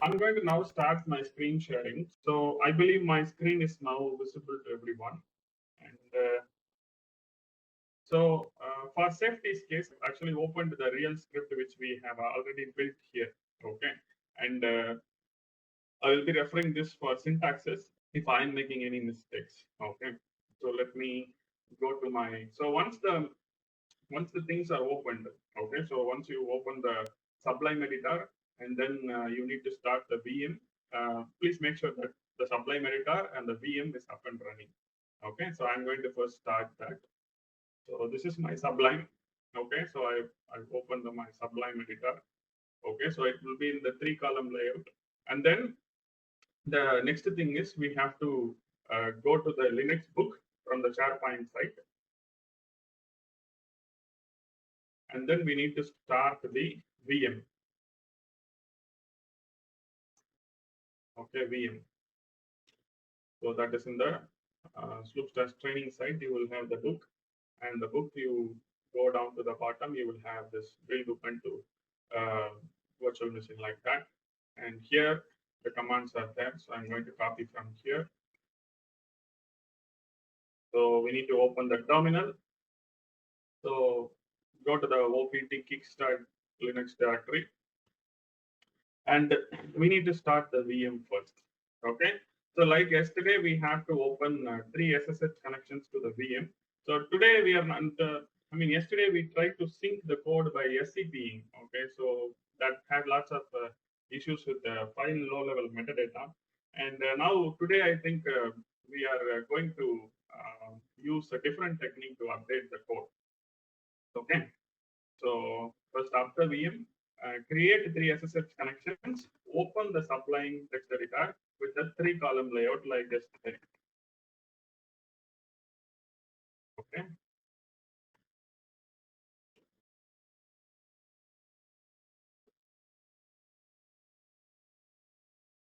I'm going to now start my screen sharing. So I believe my screen is now visible to everyone. And for safety's case, I've actually opened the real script which we have already built here. Okay. And I will be referring this for syntaxes if I'm making any mistakes. Okay. So let me go to my, so once the things are opened, okay, so once you open the Sublime editor and then you need to start the VM, please make sure that the Sublime editor and the VM is up and running. Okay, so I'm going to first start that. So this is my Sublime. Okay, so I've opened my Sublime editor. Okay, so it will be in the 3-column layout. And then the next thing is we have to go to the Linux book from the SharePoint site. And then we need to start the VM. Okay, VM. So that is in the SloopStash training site. You will have the book, and the book you go down to the bottom. You will have this build Ubuntu virtual machine like that. And here the commands are there. So I'm going to copy from here. So we need to open the terminal. So go to the opt kickstart Linux directory, and we need to start the VM first. Okay. So like yesterday, we have to open 3 SSH connections to the VM. So today we are not, yesterday we tried to sync the code by SCPing. Okay. So that had lots of issues with the file low level metadata. And now today, I think we are going to use a different technique to update the code. Okay. So first after VM, create 3 SSH connections, open the Sublime text editor with the 3-column layout like yesterday. Okay.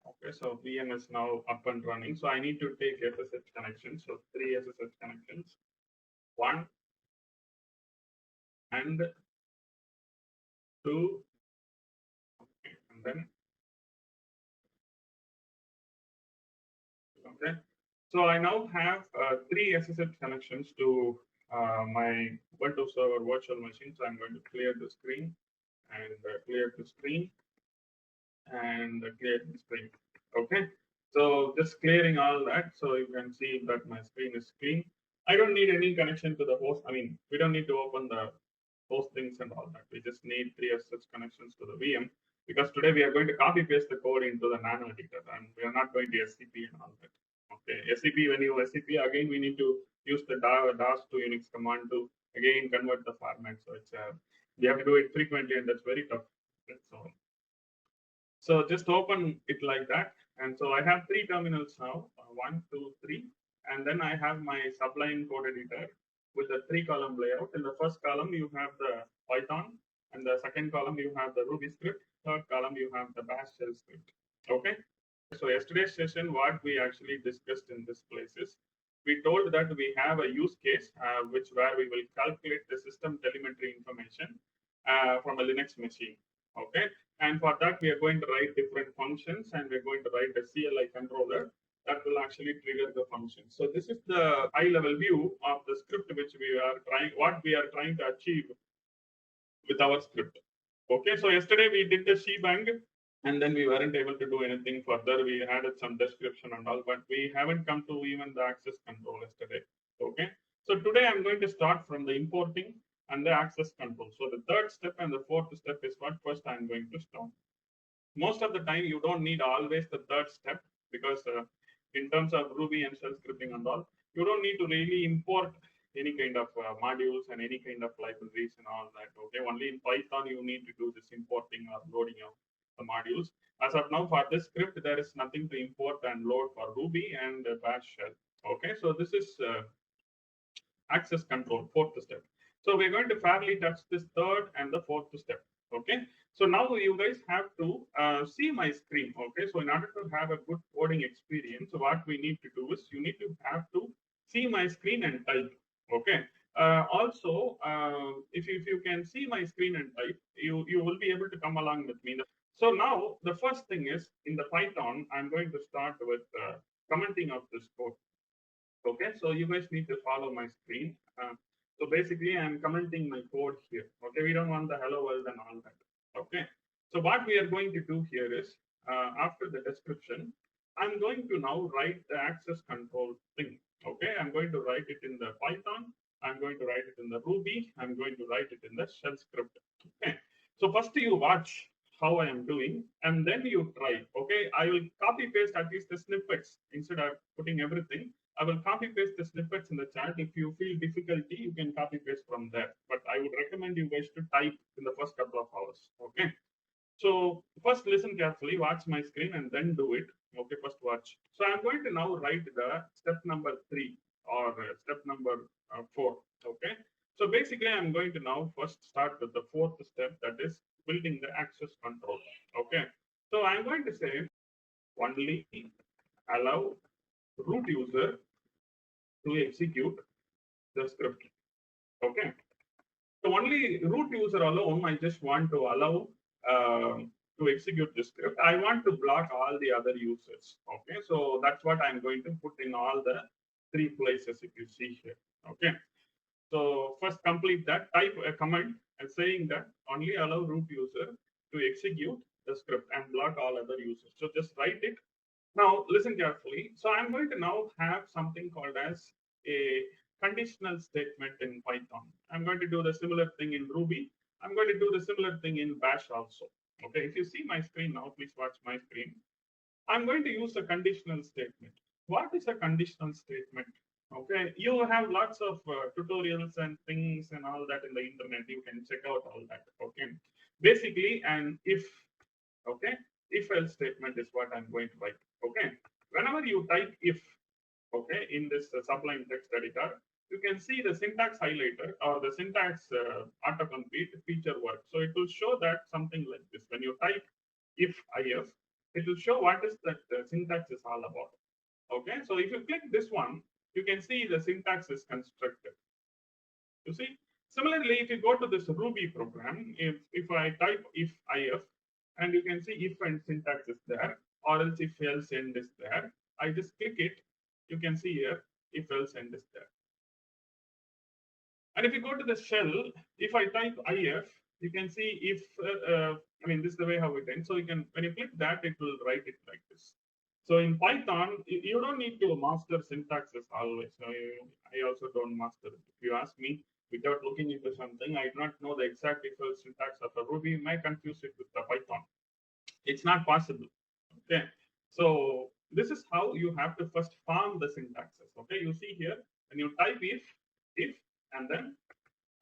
Okay, so VM is now up and running. So I need to take SSH connections. So 3 SSH connections, 1 and 2, okay, and then okay. So I now have 3 SSH connections to my Ubuntu server virtual machine. So I'm going to clear the screen and clear the screen and clear the screen. Okay. So just clearing all that. So you can see that my screen is clean. I don't need any connection to the host. We don't need to open the host things and all that. We just need 3 SSH connections to the VM because today we are going to copy paste the code into the nano editor and we are not going to SCP and all that. Okay, SCP, when you SCP, again, we need to use the DAS to Unix command to again convert the format. So it's we have to do it frequently and that's very tough. So just open it like that. And so I have 3 terminals now, 1, 2, 3. And then I have my Sublime code editor with the 3-column layout. In the first column, you have the Python. And the second column, you have the Ruby script. Third column, you have the Bash shell script. Okay. So yesterday's session, what we actually discussed in this place is we told that we have a use case where we will calculate the system telemetry information from a Linux machine. Okay. And for that, we are going to write different functions and we're going to write a CLI controller that will actually trigger the function. So this is the high level view of the script which what we are trying to achieve with our script. Okay, so yesterday we did the shebang and then we weren't able to do anything further. We added some description and all, but we haven't come to even the access control yesterday. Okay, so today I'm going to start from the importing and the access control. So the third step and the fourth step is what first I'm going to start. Most of the time, you don't need always the third step because in terms of Ruby and shell scripting and all, you don't need to really import any kind of modules and any kind of libraries and all that. Okay, only in Python you need to do this importing or loading of the modules. As of now, for this script, there is nothing to import and load for Ruby and Bash shell. Okay, so this is access control, fourth step. So we're going to fairly touch this third and the fourth step. Okay, so now you guys have to see my screen. Okay, so in order to have a good coding experience, what we need to do is you need to have to see my screen and type. Okay, also if you can see my screen and type, you will be able to come along with me. So now the first thing is in the Python, I'm going to start with commenting of this code. Okay, so you guys need to follow my screen. So basically, I'm commenting my code here. Okay, we don't want the hello world and all that. Okay, so what we are going to do here is after the description, I'm going to now write the access control thing. Okay, I'm going to write it in the Python. I'm going to write it in the Ruby. I'm going to write it in the shell script. Okay, so first you watch how I am doing, and then you try. Okay, I will copy paste at least the snippets instead of putting everything. I will copy paste the snippets in the chat. If you feel difficulty, you can copy paste from there. But I would recommend you guys to type in the first couple of hours. Okay. So first listen carefully, watch my screen, and then do it. Okay, first watch. So I'm going to now write the step number 3 or step number 4. Okay. So basically, I'm going to now first start with the fourth step, that is building the access control. Okay. So I'm going to say only allow root user to execute the script. Okay. So only root user alone, I just want to allow to execute the script. I want to block all the other users. Okay. So that's what I'm going to put in all the 3 places if you see here. Okay. So first complete that, type a command and saying that only allow root user to execute the script and block all other users. So just write it. Now listen carefully. So I'm going to now have something called as a conditional statement in Python. I'm going to do the similar thing in Ruby. I'm going to do the similar thing in Bash also. Okay, if you see my screen now, please watch my screen. I'm going to use a conditional statement. What is a conditional statement? Okay, you have lots of tutorials and things and all that in the internet. You can check out all that. Okay, basically, an if, okay, if else statement is what I'm going to write. Okay, whenever you type if, okay, in this Sublime text editor, you can see the syntax highlighter or the syntax autocomplete feature work. So it will show that something like this. When you type if it will show what is that syntax is all about. Okay, so if you click this one, you can see the syntax is constructed. You see, similarly, if you go to this Ruby program, if I type if, and you can see if and syntax is there, or else if else end is there, I just click it, you can see here if else end is there. And if you go to the shell, if I type if, you can see if, I mean, this is the way how it ends. So you can, when you click that, it will write it like this. So in Python, you don't need to master syntaxes always. So I also don't master it. If you ask me, without looking into something, I do not know the exact if syntax of a Ruby. You might confuse it with the Python. It's not possible. Okay. So this is how you have to first form the syntaxes. Okay. You see here, when you type if, and then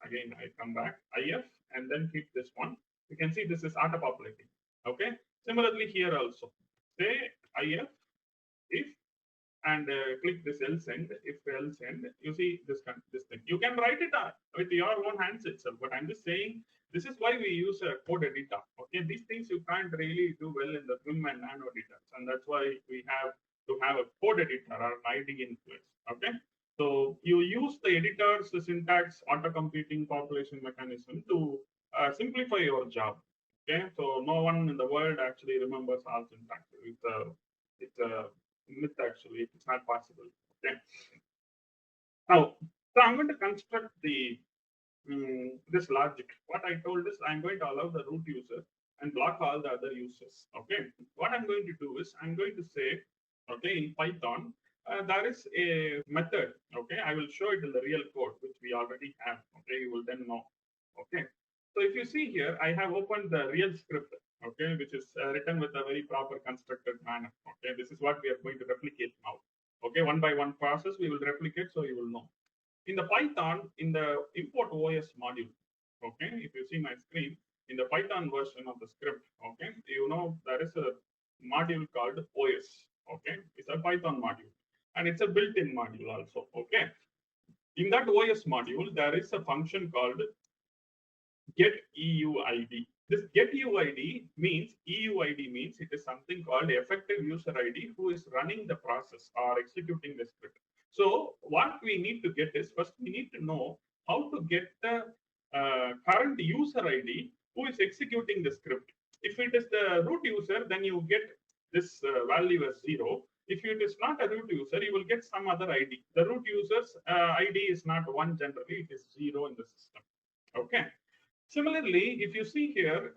again I come back if, and then hit this one. You can see this is auto populating. Okay. Similarly here also, say if, and click this else end. If else end, you see this thing. You can write it with your own hands itself. But I'm just saying this is why we use a code editor. Okay, these things you can't really do well in the Vim and Nano editors, and that's why we have to have a code editor or an ID in place. Okay, so you use the editor's the syntax auto-completing population mechanism to simplify your job. Okay, so no one in the world actually remembers all syntax. It's a myth actually. It's not possible. Okay. Now, so I'm going to construct the this logic. What I told is I'm going to allow the root user and block all the other users. Okay. What I'm going to do is I'm going to say, okay, in Python, there is a method. Okay, I will show it in the real code, which we already have. Okay, you will then know. Okay. So if you see here, I have opened the real script. Okay, which is written with a very proper constructed manner. Okay, this is what we are going to replicate now. Okay, one by one process we will replicate, so you will know. In the Python, in the import OS module, okay, if you see my screen, in the Python version of the script, okay, you know there is a module called OS, okay, it's a Python module, and it's a built-in module also, okay. In that OS module, there is a function called get EUID. This get EUID means it is something called effective user ID who is running the process or executing the script. So what we need to get is first we need to know how to get the current user ID who is executing the script. If it is the root user, then you get this value as 0. If it is not a root user, you will get some other ID. The root user's ID is not 1 generally, it is 0 in the system. Okay. Similarly, if you see here,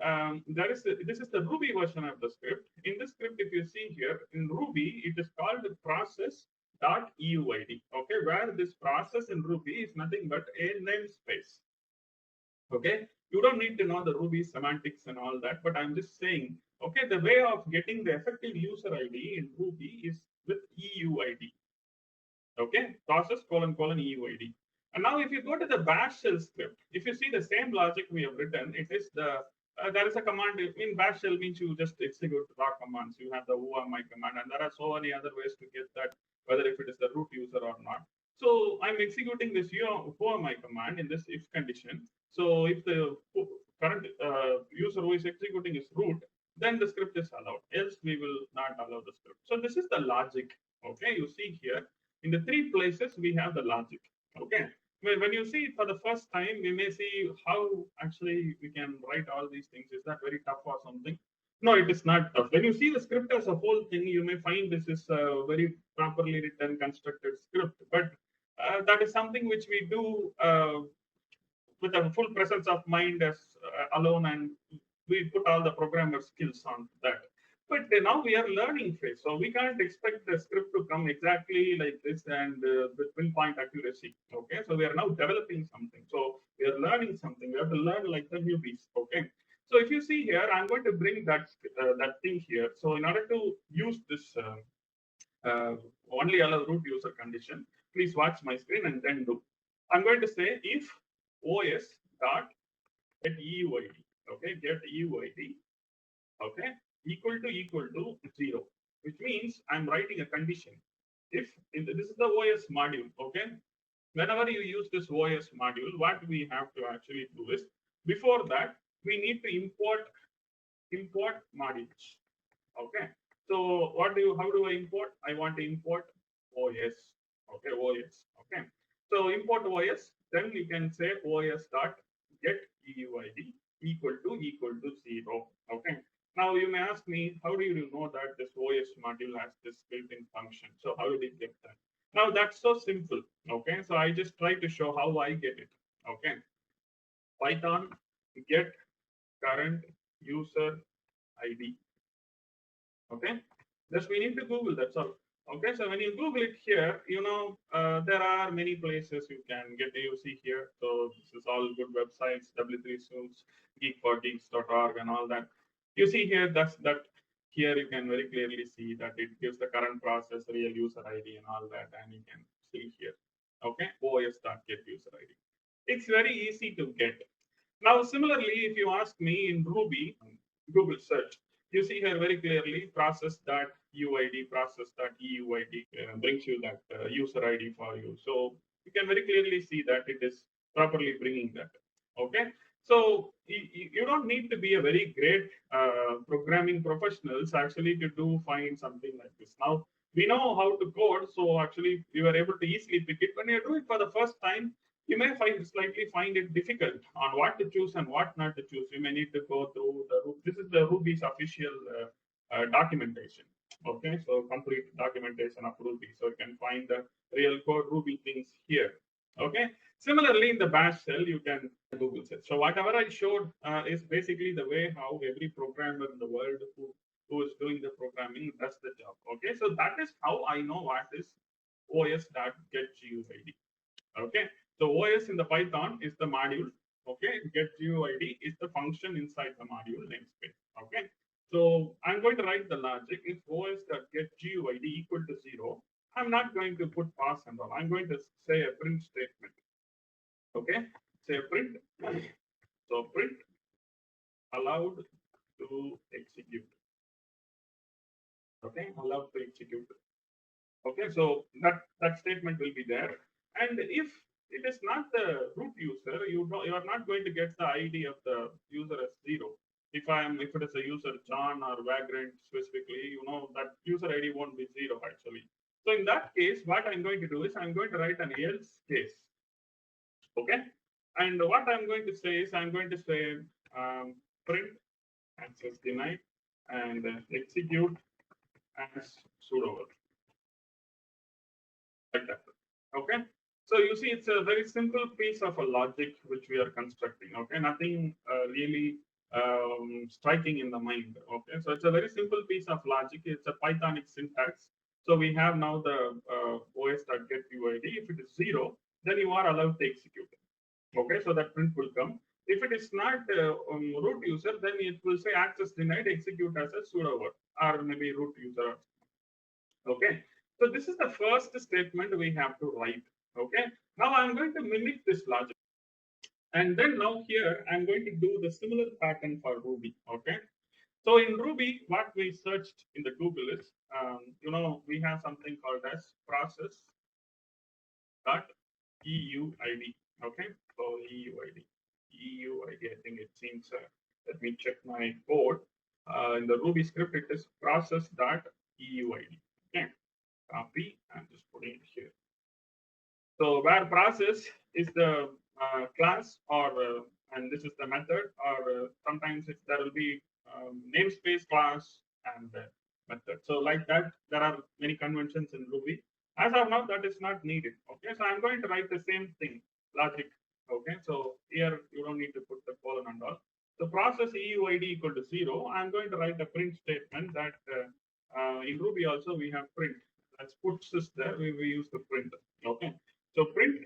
this is the Ruby version of the script. In this script, if you see here in Ruby, it is called process.euid. Okay, where this process in Ruby is nothing but a namespace. Okay, you don't need to know the Ruby semantics and all that, but I'm just saying, okay, the way of getting the effective user ID in Ruby is with EUID. Okay, process colon colon EUID. And now if you go to the bash shell script, if you see the same logic we have written, it is there is a command in bash shell means you just execute raw commands. You have the whoami command, and there are so many other ways to get that, whether if it is the root user or not. So I'm executing this whoami command in this if condition. So if the current user who is executing is root, then the script is allowed. Else we will not allow the script. So this is the logic. Okay, you see here in the 3 places we have the logic. Okay, when you see it for the first time, we may see how actually we can write all these things. Is that very tough or something? No, it is not tough. When you see the script as a whole thing, you may find this is a very properly written, constructed script. But that is something which we do with a full presence of mind as alone, and we put all the programmer skills on that. But now we are learning phase, so we can't expect the script to come exactly like this and with pinpoint accuracy. Okay, so we are now developing something, so we are learning something. We have to learn like the newbies. Okay, so if you see here, I'm going to bring that thing here. So in order to use this only allow root user condition, please watch my screen and then do. I'm going to say if os dot get euid, okay, get euid, okay, equal to 0, which means I'm writing a condition. If this is the OS module, okay, whenever you use this OS module, what we have to actually do is, before that, we need to import modules. Okay, so how do I import? I want to import OS. Okay, OS. Okay, so import OS. Then we can say OS dot get EUID equal to 0. Okay. Now you may ask me, how do you know that this OS module has this built-in function? So how did it get that? Now that's so simple. Okay, so I just try to show how I get it. Okay, Python get current user ID. Okay, just we need to Google, that's all. Okay, so when you Google it here, there are many places you can get. You see here, so this is all good websites, W3 Suits, geek4geeks.org and all that. You see here, that here you can very clearly see that it gives the current process, real user ID and all that, and you can see here. Okay, os.get user ID. It's very easy to get. Now, similarly, if you ask me in Ruby, Google search, you see here very clearly process.uid, process.euid brings you that user ID for you. So you can very clearly see that it is properly bringing that. Okay. So you don't need to be a very great programming professionals actually to find something like this. Now we know how to code, so actually we were able to easily pick it. When you do it for the first time, you may find it difficult on what to choose and what not to choose. You may need to go through this is the Ruby's official documentation. Okay, so complete documentation of Ruby, so you can find the real code Ruby things here. Okay, similarly in the bash shell you can Google search. So whatever I showed is basically the way how every programmer in the world who is doing the programming does the job. Okay, so that is how I know what is os.getGUID. Okay, so OS in the Python is the module. Okay, getGUID is the function inside the module namespace. Okay, so I'm going to write the logic. If os.getGUID equal to 0, I'm not going to put pass and all. I'm going to say a print statement. Okay, say print. So print allowed to execute. Okay, allowed to execute. Okay, so that statement will be there. And if it is not the root user, you are not going to get the ID of the user as 0. If it is a user John or Vagrant specifically, that user ID won't be 0 actually. So in that case, what I'm going to do is I'm going to write an else case. Okay, and what I'm going to say is I'm going to say print access denied, and execute as sudo like that. Okay. So you see, it's a very simple piece of a logic which we are constructing. Okay, nothing really striking in the mind. Okay, so it's a very simple piece of logic. It's a Pythonic syntax. So we have now the os.getUID. If it is 0, then you are allowed to execute it. Okay, so that print will come. If it is not root user, then it will say access denied, execute as a sudo word, or maybe root user. Okay, so this is the first statement we have to write. Okay, now I'm going to mimic this logic, and then now here I'm going to do the similar pattern for Ruby. Okay, so in Ruby, what we searched in the Google is, we have something called as process dot EUID. Okay, so EUID, EUID. I think it seems. Let me check my code. In the Ruby script, it is process dot EUID. Okay, copy and just putting it here. So where process is the class, or and this is the method, or sometimes there will be namespace, class, and method. So like that, there are many conventions in Ruby. As of now, that is not needed. Okay, so I'm going to write the same thing, logic. Okay, so here you don't need to put the colon and all. So process EUID equal to 0. I'm going to write a print statement that in Ruby also we have print. That's puts is there. We use the print. Okay. So print,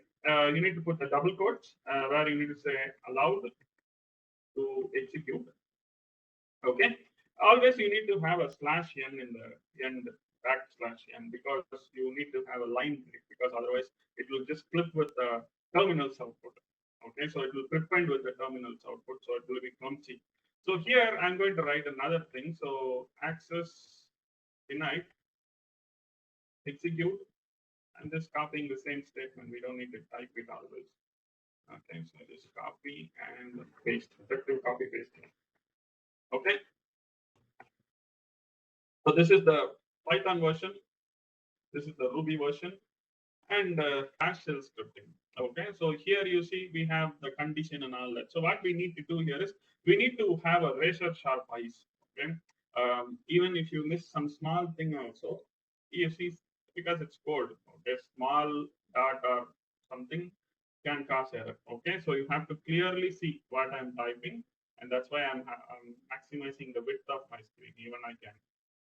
you need to put the double quotes where you need to say allowed to execute. Okay. Always you need to have a slash n in the end, backslash n, because you need to have a line break, because otherwise it will just flip with the terminal's output. Okay. So it will prepend with the terminal's output. So it will be clumsy. So here I'm going to write another thing. So access denied, execute. I'm just copying the same statement. We don't need to type it always. Okay, so just copy and paste, effective copy pasting. Okay, so this is the Python version, this is the Ruby version, and Bash shell scripting. Okay, so here you see we have the condition and all that. So what we need to do here is we need to have a razor sharp eyes. Okay, even if you miss some small thing also, you see, because it's code. Okay, small dot or something can cause error. Okay, so you have to clearly see what I'm typing, and that's why I'm maximizing the width of my screen. Even I can,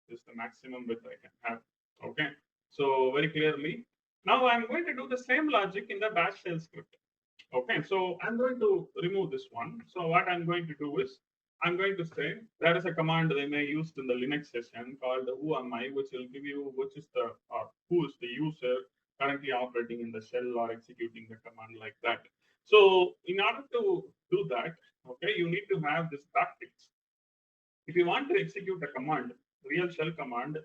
this is the maximum width I can have. Okay, so very clearly. Now I'm going to do the same logic in the bash shell script. Okay, so I'm going to remove this one. So what I'm going to do is I'm going to say there is a command they may use in the Linux session called who am I, which will give you which is the or who is the user currently operating in the shell or executing the command like that. So in order to do that, okay, you need to have this backticks. If you want to execute a command, real shell command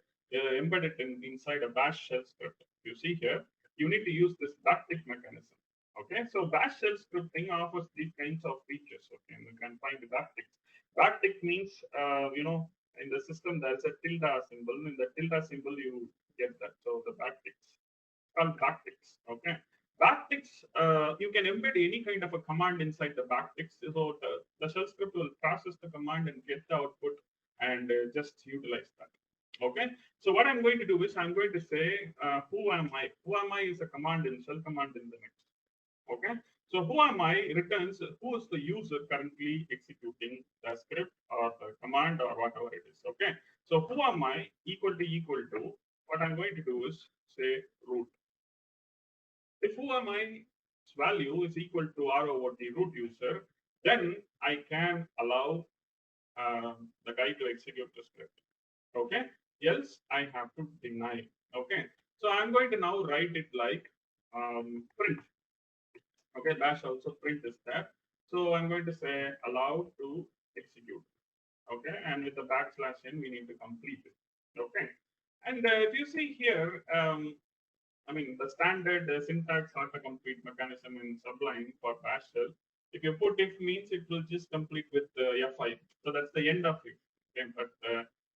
embedded inside a bash shell script, you see here, you need to use this backtick mechanism. Okay, so bash shell scripting offers these kinds of features. Okay, and you can find the backticks. Backtick means, in the system there's a tilde symbol. In the tilde symbol, you get that. So the backticks called backticks. Okay, backticks, you can embed any kind of a command inside the backticks. So the shell script will process the command and get the output and just utilize that. Okay, so what I'm going to do is I'm going to say who am I. Who am I is a command in shell command in the next. Okay, so who am I returns who is the user currently executing the script or the command or whatever it is. Okay, so who am I equal to what I'm going to do is say root. If who am I's value is equal to R over the root user, then I can allow the guy to execute the script. Okay, else I have to deny. Okay, so I'm going to now write it like print. Okay, bash also print is there. So I'm going to say allow to execute. Okay, and with the backslash n, we need to complete it. Okay, and if you see here, I mean, the standard syntax autocomplete mechanism in Sublime for bash shell. If you put if means it will just complete with F5. So that's the end of it. Okay, but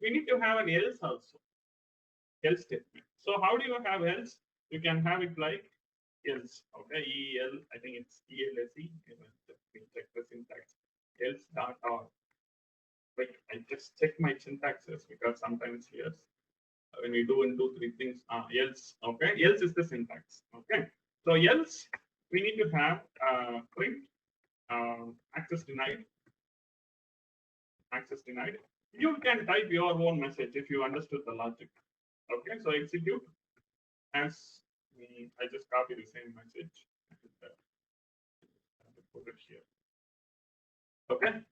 we need to have an else also, else statement. So how do you have else? You can have it like else. Okay, EL, I think it's ELSE. Let me check the syntax. Else dot or. like I just check my syntaxes because sometimes here when we do in 2, 3 things, else, okay, else is the syntax, okay. So else we need to have print access denied, access denied. You can type your own message if you understood the logic, okay. So execute as I just copy the same message and put it here, okay.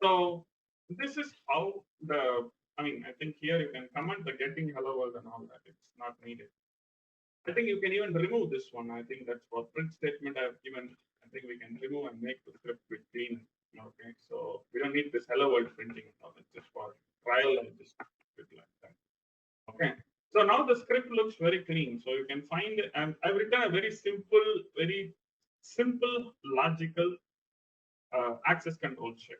So this is how the, I mean, I think here you can comment the getting hello world and all that. It's not needed. I think you can even remove this one. I think that's for print statement I've given. I think we can remove and make the script with clean. Okay, so we don't need this hello world printing. It's just for trial and just put it like that. Okay. So now the script looks very clean. So you can find, and I've written a very simple, logical access control check.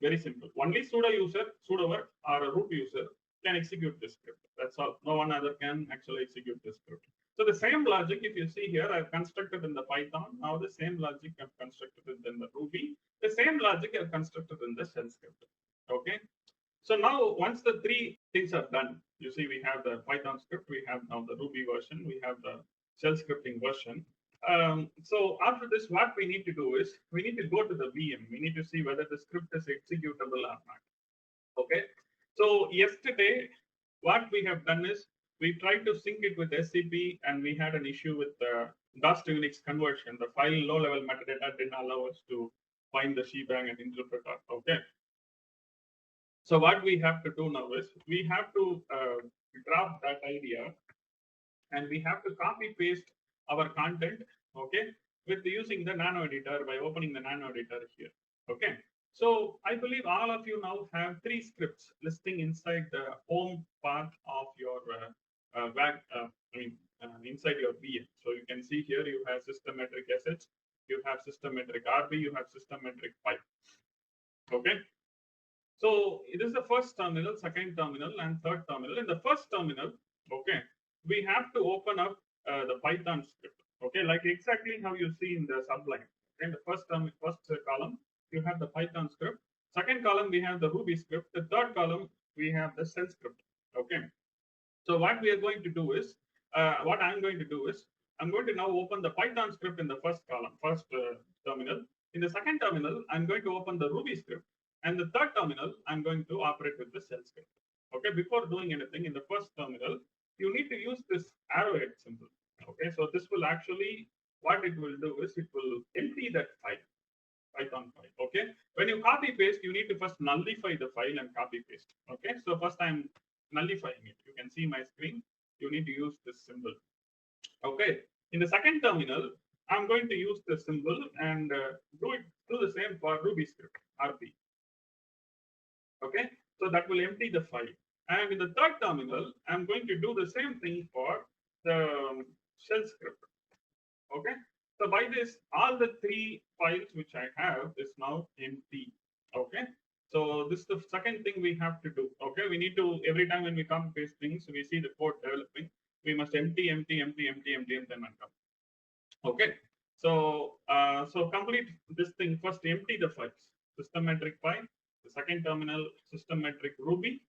Very simple. Only sudo user, sudo work, or a root user can execute this script. That's all. No one other can actually execute this script. So the same logic, if you see here, I've constructed in the Python. Now the same logic I've constructed in the Ruby. The same logic I've constructed in the shell script. Okay. So now once the three things are done, you see we have the Python script, we have now the Ruby version, we have the shell scripting version. So after this, what we need to do is we need to go to the VM. We need to see whether the script is executable or not. Okay. So yesterday, what we have done is we tried to sync it with SCP, and we had an issue with the DOS to Unix conversion. The file low-level metadata didn't allow us to find the shebang and interpret it. Okay. So what we have to do now is we have to drop that idea, and we have to copy paste our content, okay, with using the nano editor by opening the nano editor here. Okay. So I believe all of you now have 3 scripts listing inside the home part of your inside your VM. So you can see here you have system metric sh, you have system metric rb, you have system metric pipe. Okay. So it is the first terminal, second terminal, and third terminal. In the first terminal, okay, we have to open up the Python script, okay, like exactly how you see in the Sublime. In the first column, you have the Python script. Second column, we have the Ruby script. The third column, we have the shell script. Okay. So what we are going to do is, what I'm going to do is, I'm going to now open the Python script in the first column, first terminal. In the second terminal, I'm going to open the Ruby script. And the third terminal, I'm going to operate with the shell script. Okay, before doing anything in the first terminal, you need to use this arrowhead symbol. Okay, so this will actually, what it will do is it will empty that file, Python file. Okay, when you copy paste, you need to first nullify the file and copy paste. Okay, so first I'm nullifying it. You can see my screen. You need to use this symbol. Okay, in the second terminal, I'm going to use the symbol and do the same for Ruby script, RP. Okay, so that will empty the file. And in the third terminal, I'm going to do the same thing for the shell script. Okay, so by this, all the 3 files which I have is now empty. Okay, so this is the second thing we have to do. Okay, we need to, every time when we come paste things, we see the code developing, we must empty, and then come. Okay, so so complete this thing. First, empty the files. System metric file. The second terminal, system metric Ruby,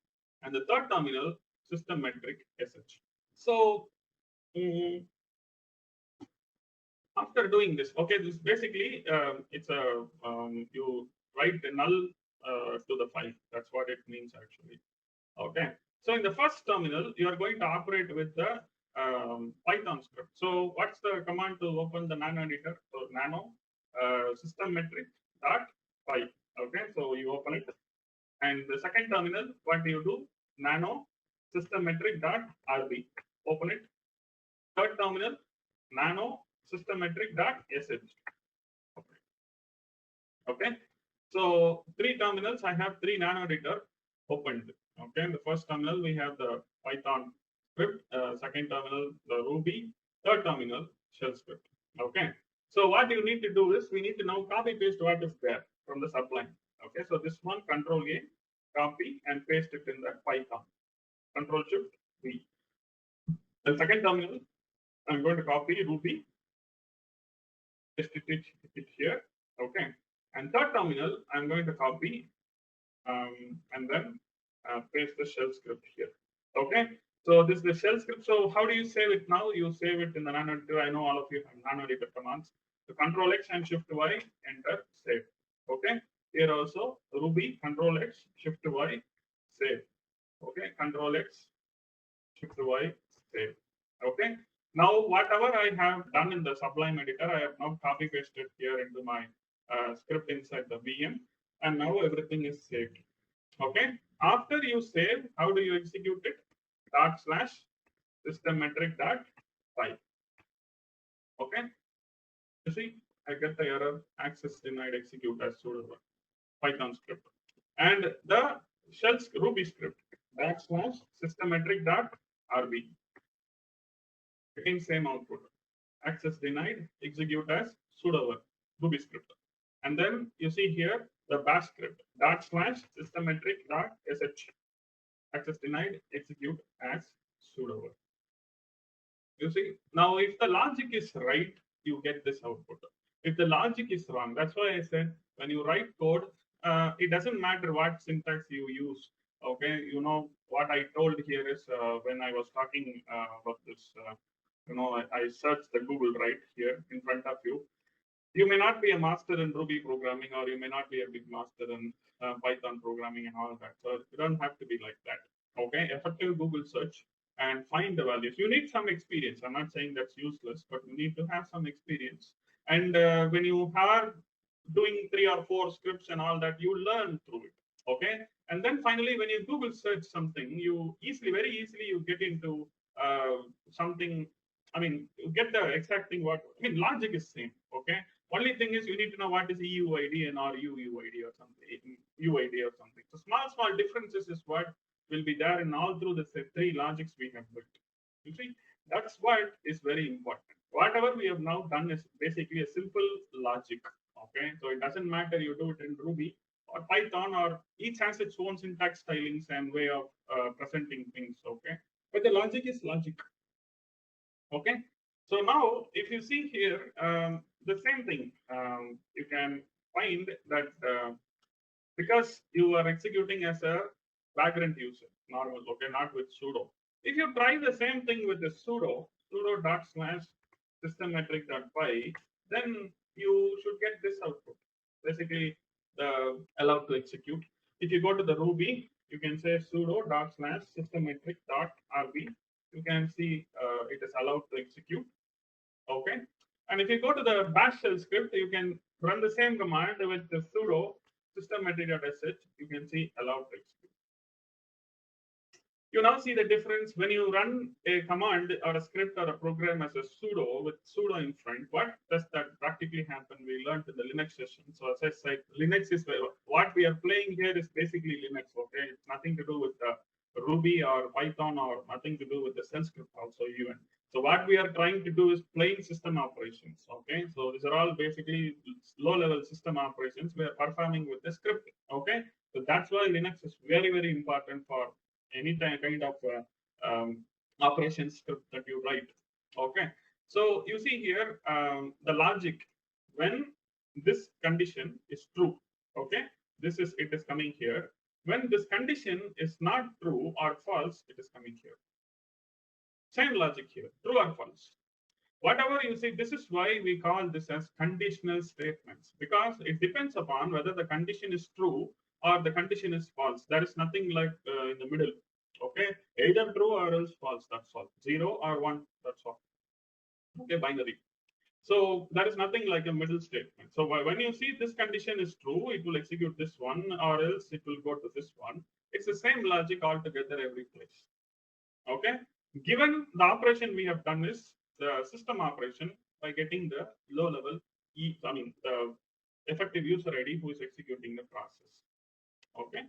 and the third terminal, system metric sh. So after doing this, okay, this basically it's a you write a null to the file. That's what it means actually. Okay, so in the first terminal, you are going to operate with the Python script. So what's the command to open the nano editor? So nano system metric dot py. Okay, so you open it, and the second terminal, what do you do? Nano system metric dot rb. Open it. Third terminal, nano system metric dot sh. Okay, so 3 terminals. I have 3 nano editor opened. Okay, the first terminal we have the Python script, second terminal the Ruby, third terminal shell script. Okay, so what you need to do is we need to now copy paste what is there from the Sublime. Okay, so this one, Control A, copy and paste it in the Python. Control Shift V. The second terminal, I'm going to copy Ruby, paste it here. Okay, and third terminal, I'm going to copy and then paste the shell script here. Okay, so this is the shell script. So how do you save it now? You save it in the nano editor. I know all of you have nano editor commands. So Control X and Shift Y, enter, save. Okay, here also Ruby Control X, Shift Y, save. Okay, Control X, Shift Y, save. Okay. Now, whatever I have done in the Sublime editor, I have now copy pasted here into my script inside the VM, and now everything is saved. Okay. After you save, how do you execute it? Dot slash system metric dot py. Okay. You see, I get the error access denied execute as sudo Python script, and the shell Ruby script backslash system metric dot rb. Again, same output. Access denied, execute as sudo Ruby script. And then you see here the bash script dot slash systematic dot sh. Access denied, execute as sudo. You see, now if the logic is right, you get this output. If the logic is wrong, that's why I said when you write code, it doesn't matter what syntax you use. Okay, you know what I told here is when I was talking about this, I searched the Google right here in front of you. You may not be a master in Ruby programming, or you may not be a big master in Python programming and all that. So you don't have to be like that. Okay, effective Google search and find the values. You need some experience. I'm not saying that's useless, but you need to have some experience. And when you are doing 3 or 4 scripts and all that, you learn through it. Okay, and then finally, when you Google search something, you very easily, you get into something. I mean, you get the exact thing. What I mean, logic is same. Okay, only thing is you need to know what is EUID and or UUID or something, UID or something. So small differences is what will be there in all through the 3 logics we have built. You see, that's what is very important. Whatever we have now done is basically a simple logic. Okay, so it doesn't matter you do it in Ruby or Python, or each has its own syntax stylings and way of presenting things. Okay, but the logic is logic. Okay, so now if you see here, the same thing, you can find that because you are executing as a vagrant user, normal, okay, not with sudo. If you try the same thing with the sudo dot slash system metric dot py, then you should get this output. Basically, allowed to execute. If you go to the Ruby, you can say sudo dot slash system metric dot rb. You can see it is allowed to execute. Okay. And if you go to the bash shell script, you can run the same command with the sudo system_metric.sh. You can see allowed to execute. You now see the difference when you run a command or a script or a program as a sudo with sudo in front. What does that practically happen? We learned in the Linux session. So as I said, Linux is what we are playing here is basically Linux. Okay, it's nothing to do with Ruby or Python, or nothing to do with the shell script also even. So what we are trying to do is plain system operations. Okay, so these are all basically low-level system operations we are performing with the script. Okay, so that's why Linux is very important for any kind of operation script that you write. Okay, so you see here the logic when this condition is true. Okay, it is coming here. When this condition is not true or false, it is coming here. Same logic here, true or false. Whatever you see, this is why we call this as conditional statements, because it depends upon whether the condition is true or the condition is false. There is nothing like in the middle. Okay, either true or else false. That's all. 0 or 1. That's all. Okay, binary. So there is nothing like a middle statement. So when you see this condition is true, it will execute this one, or else it will go to this one. It's the same logic altogether every place. Okay, given the operation we have done is the system operation by getting the low level the effective user ID who is executing the process. Okay,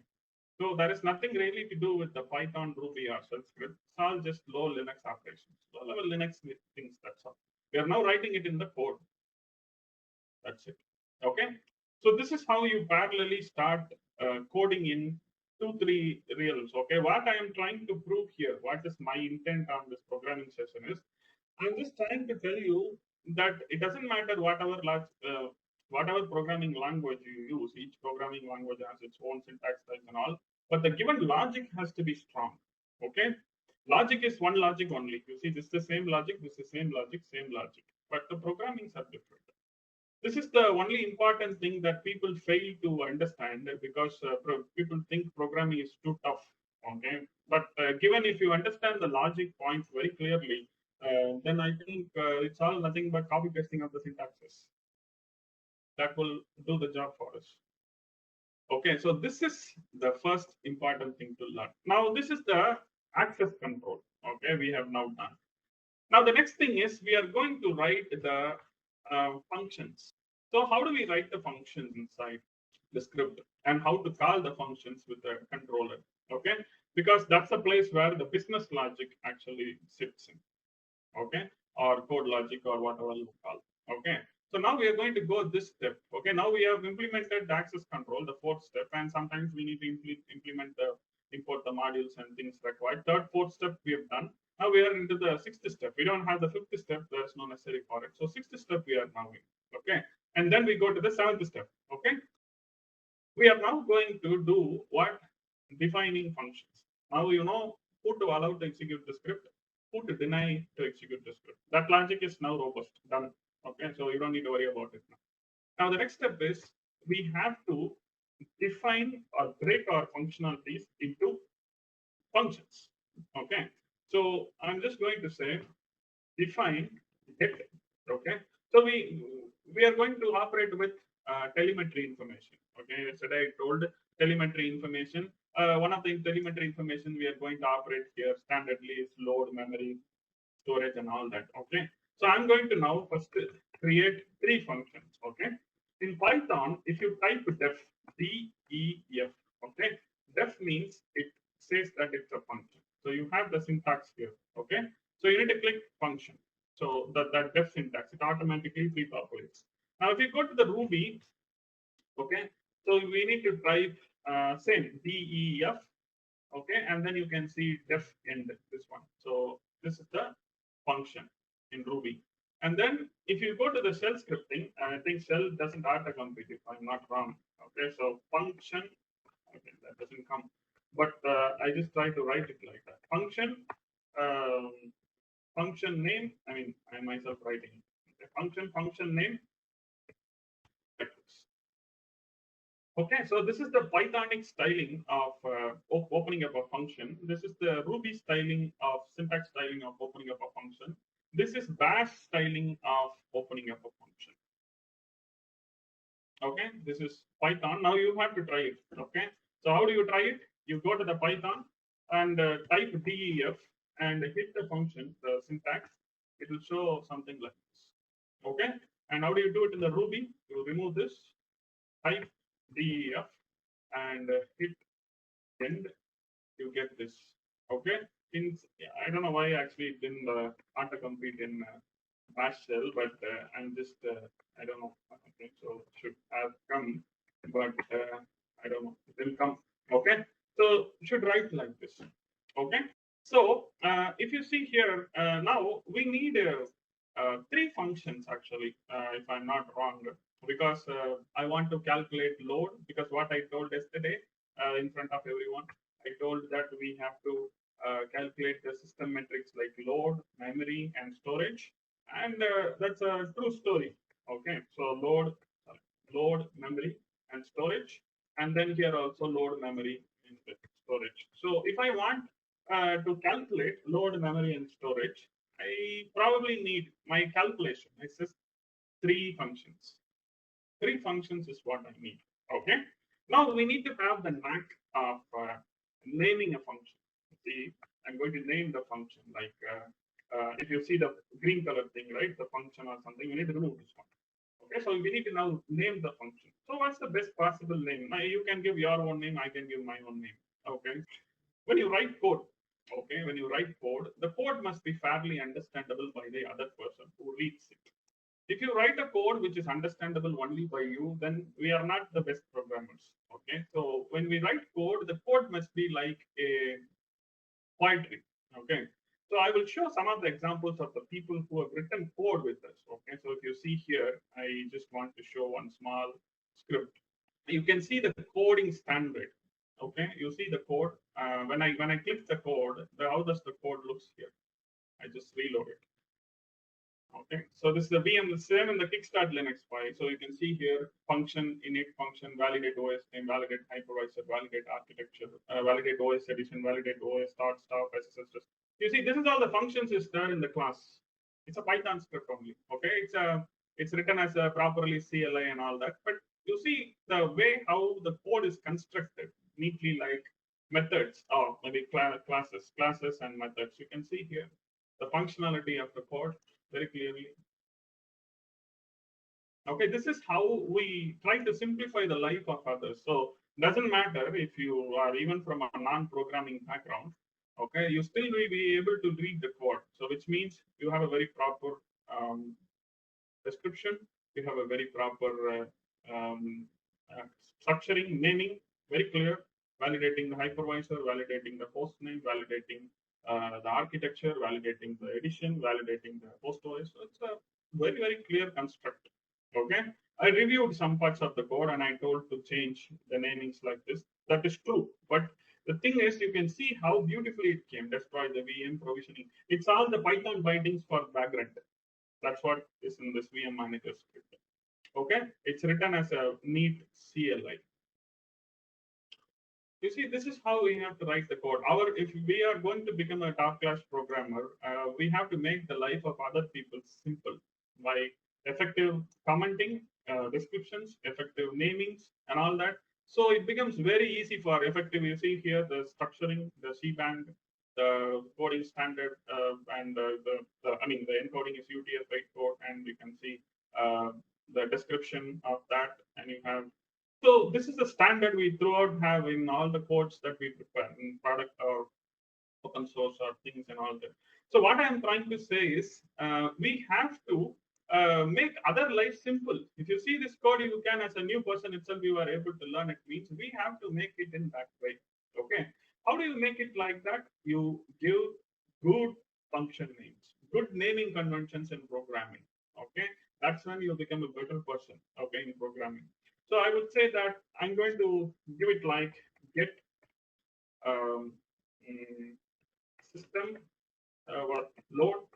so there is nothing really to do with the Python, Ruby, or shell script. It's all just low Linux operations, low level Linux things. That's all. We are now writing it in the code. That's it. Okay, so this is how you parallelly start coding in 2-3 realms. Okay, what I am trying to prove here, what is my intent on this programming session is, I'm just trying to tell you that it doesn't matter whatever whatever programming language you use, each programming language has its own syntax types and all, but the given logic has to be strong. Okay, logic is one logic only. You see, this is the same logic, this is the same logic, but the programmings are different. This is the only important thing that people fail to understand, because people think programming is too tough. Okay, but given if you understand the logic points very clearly, then I think it's all nothing but copy pasting of the syntaxes that will do the job for us. Okay, so this is the first important thing to learn. Now, this is the access control. Okay, we have now done. Now, the next thing is we are going to write the functions. So, how do we write the functions inside the script, and how to call the functions with the controller? Okay, because that's a place where the business logic actually sits in. Okay, or code logic, or whatever you call. Okay, so now we are going to go this step. Okay, now we have implemented the access control, the fourth step, and sometimes we need to implement the import the modules and things required. Third, fourth step we have done. Now we are into the sixth step. We don't have the fifth step. There's no necessary for it. So sixth step we are now in. Okay, and then we go to the seventh step. Okay, we are now going to do what? Defining functions. Now you know who to allow to execute the script, who to deny to execute the script. That logic is now robust, done. Okay, so you don't need to worry about it now. Now the next step is we have to define or break our functionalities into functions. Okay, so I'm just going to say define get. Okay, so we are going to operate with telemetry information. Okay, yesterday I told telemetry information. One of the telemetry information we are going to operate here standardly is load, memory, storage, and all that. Okay, so I'm going to now first create three functions. Okay, in Python, if you type def, def, okay, def means it says that it's a function. So you have the syntax here. Okay, so you need to click function. So that def syntax, it automatically pre-populates. Now, if you go to the Ruby, okay, so we need to type same def, okay, and then you can see def end this one. So this is the function in Ruby. And then if you go to the shell scripting, I think shell doesn't autocomplete if I'm not wrong. Okay, so function, okay, that doesn't come, but I just try to write it like that. Function, um, function name. I mean, I myself writing it. Okay, function name. Okay, so this is the Pythonic styling of opening up a function. This is the Ruby styling of syntax styling of opening up a function. This is Bash styling of opening up a function. Okay, this is Python. Now you have to try it. Okay, so how do you try it? You go to the Python and type def and hit the function, the syntax. It will show something like this. Okay, and how do you do it in the Ruby? You remove this, type def and hit end, you get this. Okay, I don't know why actually it didn't autocomplete in bash shell, but I'm just I don't know. Okay, so it should have come, but I don't know. It didn't come. Okay, so it should write like this. Okay, so if you see here now we need three functions actually, if I'm not wrong, because I want to calculate load, because what I told yesterday in front of everyone, I told that we have to calculate the system metrics like load, memory, and storage, and that's a true story. Okay, so load, memory, and storage, and then here also load, memory, and storage. So if I want to calculate load, memory, and storage, I probably need my calculation. It's just three functions. Three functions is what I need. Okay. Now we need to have the knack of naming a function. See, I'm going to name the function. Like if you see the green color thing, right? The function or something, we need to remove this one. Okay, so we need to now name the function. So what's the best possible name? Now you can give your own name, I can give my own name. Okay. When you write code, okay, when you write code, the code must be fairly understandable by the other person who reads it. If you write a code which is understandable only by you, then we are not the best programmers. Okay, so when we write code, the code must be like a poetry. Okay, so So I will show some of the examples of the people who have written code with us. Okay, so if you see here, I just want to show one small script. You can see the coding standard. Okay, you see the code. When I click the code, how does the code looks here? I just reload it. Okay, so this is the VM, the same in the Kickstart Linux file. So you can see here function, init function, validate OS name, validate hypervisor, validate architecture, validate OS edition, validate OS start, stop, SSS. You see, this is all the functions is there in the class. It's a Python script only. Okay, it's written as a properly CLI and all that. But you see the way how the code is constructed neatly, like methods or maybe classes and methods. You can see here the functionality of the code very clearly. Okay, this is how we try to simplify the life of others. So doesn't matter if you are even from a non-programming background. Okay, you still will be able to read the code. So which means you have a very proper um, description. You have a very proper uh, structuring, naming, very clear, validating the hypervisor, validating the host name, validating the architecture, validating the edition, validating the host OS. So it's a very, very clear construct. Okay. I reviewed some parts of the code and I told to change the namings like this. That is true. But the thing is, you can see how beautifully it came. Destroy the VM provisioning. It's all the Python bindings for background. That's what is in this VM manager script. Okay, it's written as a neat CLI. You see, this is how we have to write the code. If we are going to become a top class programmer, we have to make the life of other people simple by effective commenting, descriptions, effective namings, and all that. So it becomes very easy for effective. You see here the structuring, the shebang, the coding standard, and the encoding is UTF-8 code, and you can see uh, the description of that, and you have so this is the standard we throughout have in all the codes that we prepare in product or open source or things and all that. So what I'm trying to say is we have to make other life simple. If you see this code, you can, as a new person itself, you are able to learn it. Means we have to make it in that way. Okay. How do you make it like that? You give good function names, good naming conventions in programming. Okay. That's when you become a better person. Okay, in programming. So I would say that I'm going to give it like get um, mm, system what load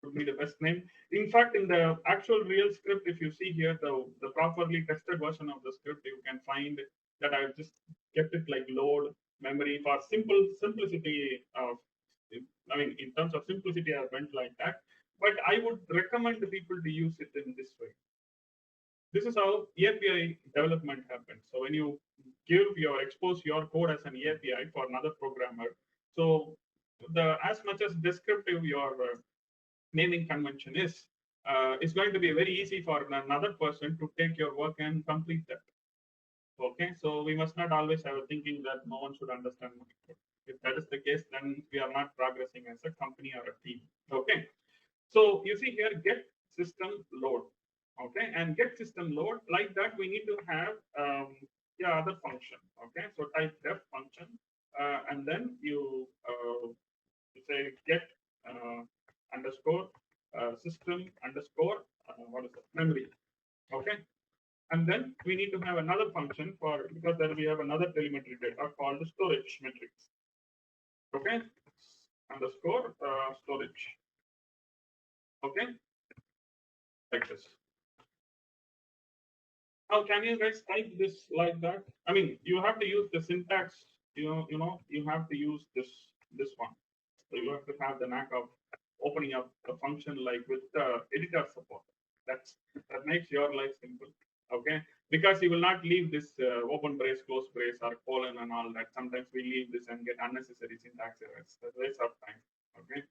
would be the best name. In fact, in the actual real script, if you see here the properly tested version of the script, you can find that I've just kept it like load memory for simplicity of. I mean, in terms of simplicity, I went like that. But I would recommend the people to use it in this way. This is how API development happens. So when you expose your code as an API for another programmer, so the as much as descriptive your naming convention is, it's going to be very easy for another person to take your work and complete that. Okay, so we must not always have a thinking that no one should understand my code. If that is the case, then we are not progressing as a company or a team. Okay, so you see here get system load. Okay, and get system load like that we need to have other function. Okay, so type def function and then you say get underscore system underscore what is it memory. Okay, and then we need to have another function for because then we have another telemetry data called storage metrics. Okay, underscore storage. Okay, like this. How can you guys type this like that? I mean, you have to use the syntax. You have to use this one. So you have to have the knack of opening up a function like with editor support. That makes your life simple. Okay, because you will not leave this open brace, close brace, or colon and all that. Sometimes we leave this and get unnecessary syntax errors. That waste of time. Okay,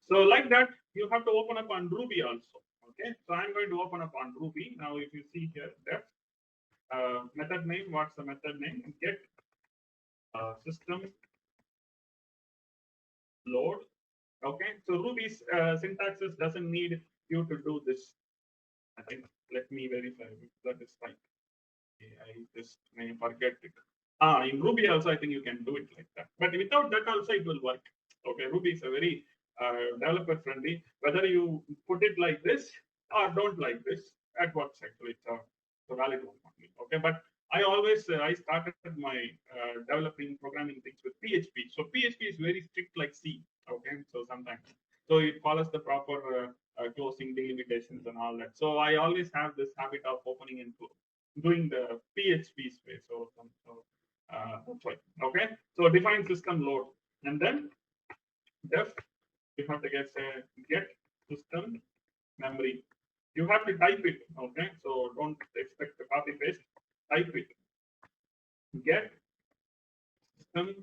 so like that, you have to open up on Ruby also. Okay, so I'm going to open up on Ruby now. If you see here, def method name. What's the method name? Get system load. Okay, so Ruby's syntaxes doesn't need you to do this. I think let me verify if that is fine. Okay, I just may forget it. In Ruby also, I think you can do it like that. But without that also, it will work. Okay, Ruby is a very developer friendly. Whether you put it like this or don't like this, that works actually. It's a valid one for me. Okay, but I always I started my developing programming things with PHP. So PHP is very strict like C. Okay, so sometimes so it follows the proper closing delimitations and all that. So I always have this habit of opening and doing the PHP space. So that's why. Okay, so define system load and then def you have to get system memory. You have to type it. Okay, so don't expect to copy paste. Type it. Get system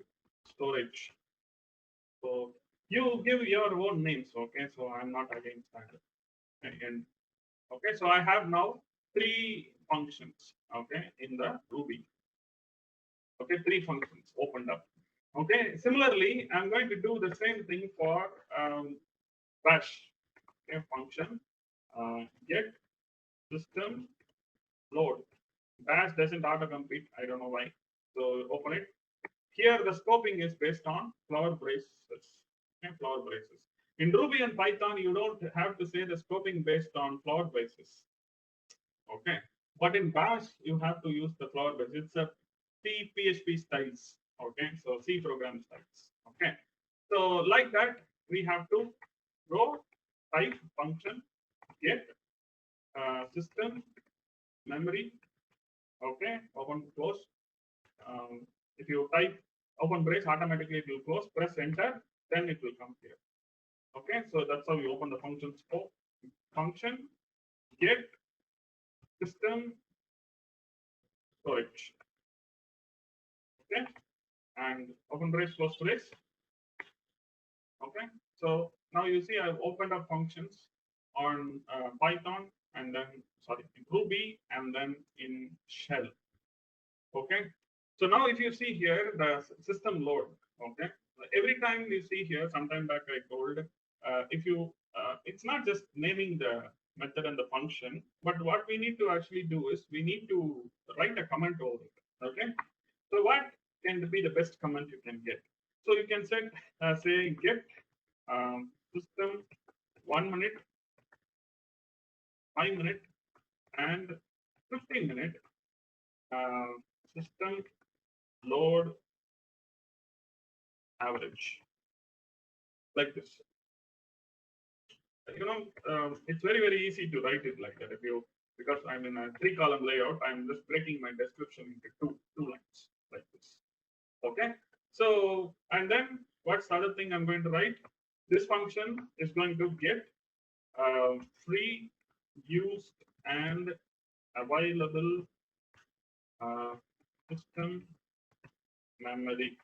storage. So you give your own names. Okay, so I'm not against that. And okay, so I have now three functions. Okay, in the Ruby. Okay, three functions opened up. Okay, similarly, I'm going to do the same thing for bash. Okay, function get system load. Bash doesn't autocomplete. I don't know why. So open it. Here the scoping is based on flower braces. Okay, flower braces. In Ruby and Python, you don't have to say the scoping based on flower braces. Okay, but in Bash you have to use the flower braces. It's a C PHP styles. Okay, so C program styles. Okay, so like that we have to go type function get system memory. Okay, open close. If you type open brace, automatically it will close. Press enter, then it will come here. Okay, so that's how you open the function scope. Function get system storage. Okay, and open brace, close brace. Okay, so now you see I've opened up functions on Python and then sorry in Ruby and then in Shell. Okay, so now if you see here the system load. Okay, every time you see here, sometime back I told if you it's not just naming the method and the function, but what we need to actually do is we need to write a comment over it. Okay, so what can be the best comment you can get? So you can set say get system 1 minute, 5 minute, and 15 minute uh, system load average like this. It's very easy to write it like that. If you because I'm in a 3 column layout, I'm just breaking my description into two lines like this. Okay, so and then what's the other thing I'm going to write? This function is going to get free, used, and available system memory.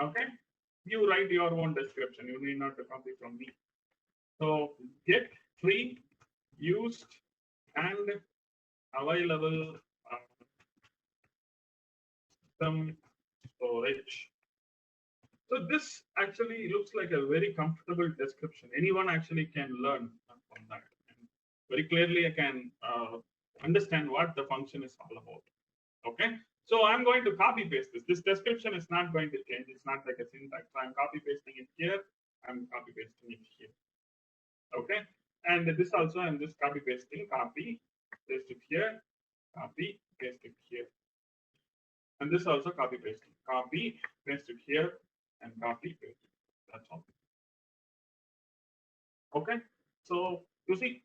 Okay, you write your own description. You need not to copy from me. So get free, used, and available system storage. So this actually looks like a very comfortable description. Anyone actually can learn from that. And very clearly, I can understand what the function is all about. Okay. So I'm going to copy paste this. This description is not going to change. It's not like a syntax. So I'm copy pasting it here. I'm copy pasting it here. Okay. And this also I'm just copy pasting, copy, paste it here, copy, paste it here. And this also copy pasting, copy, paste it here, and copy, paste it. That's all. Okay. So you see,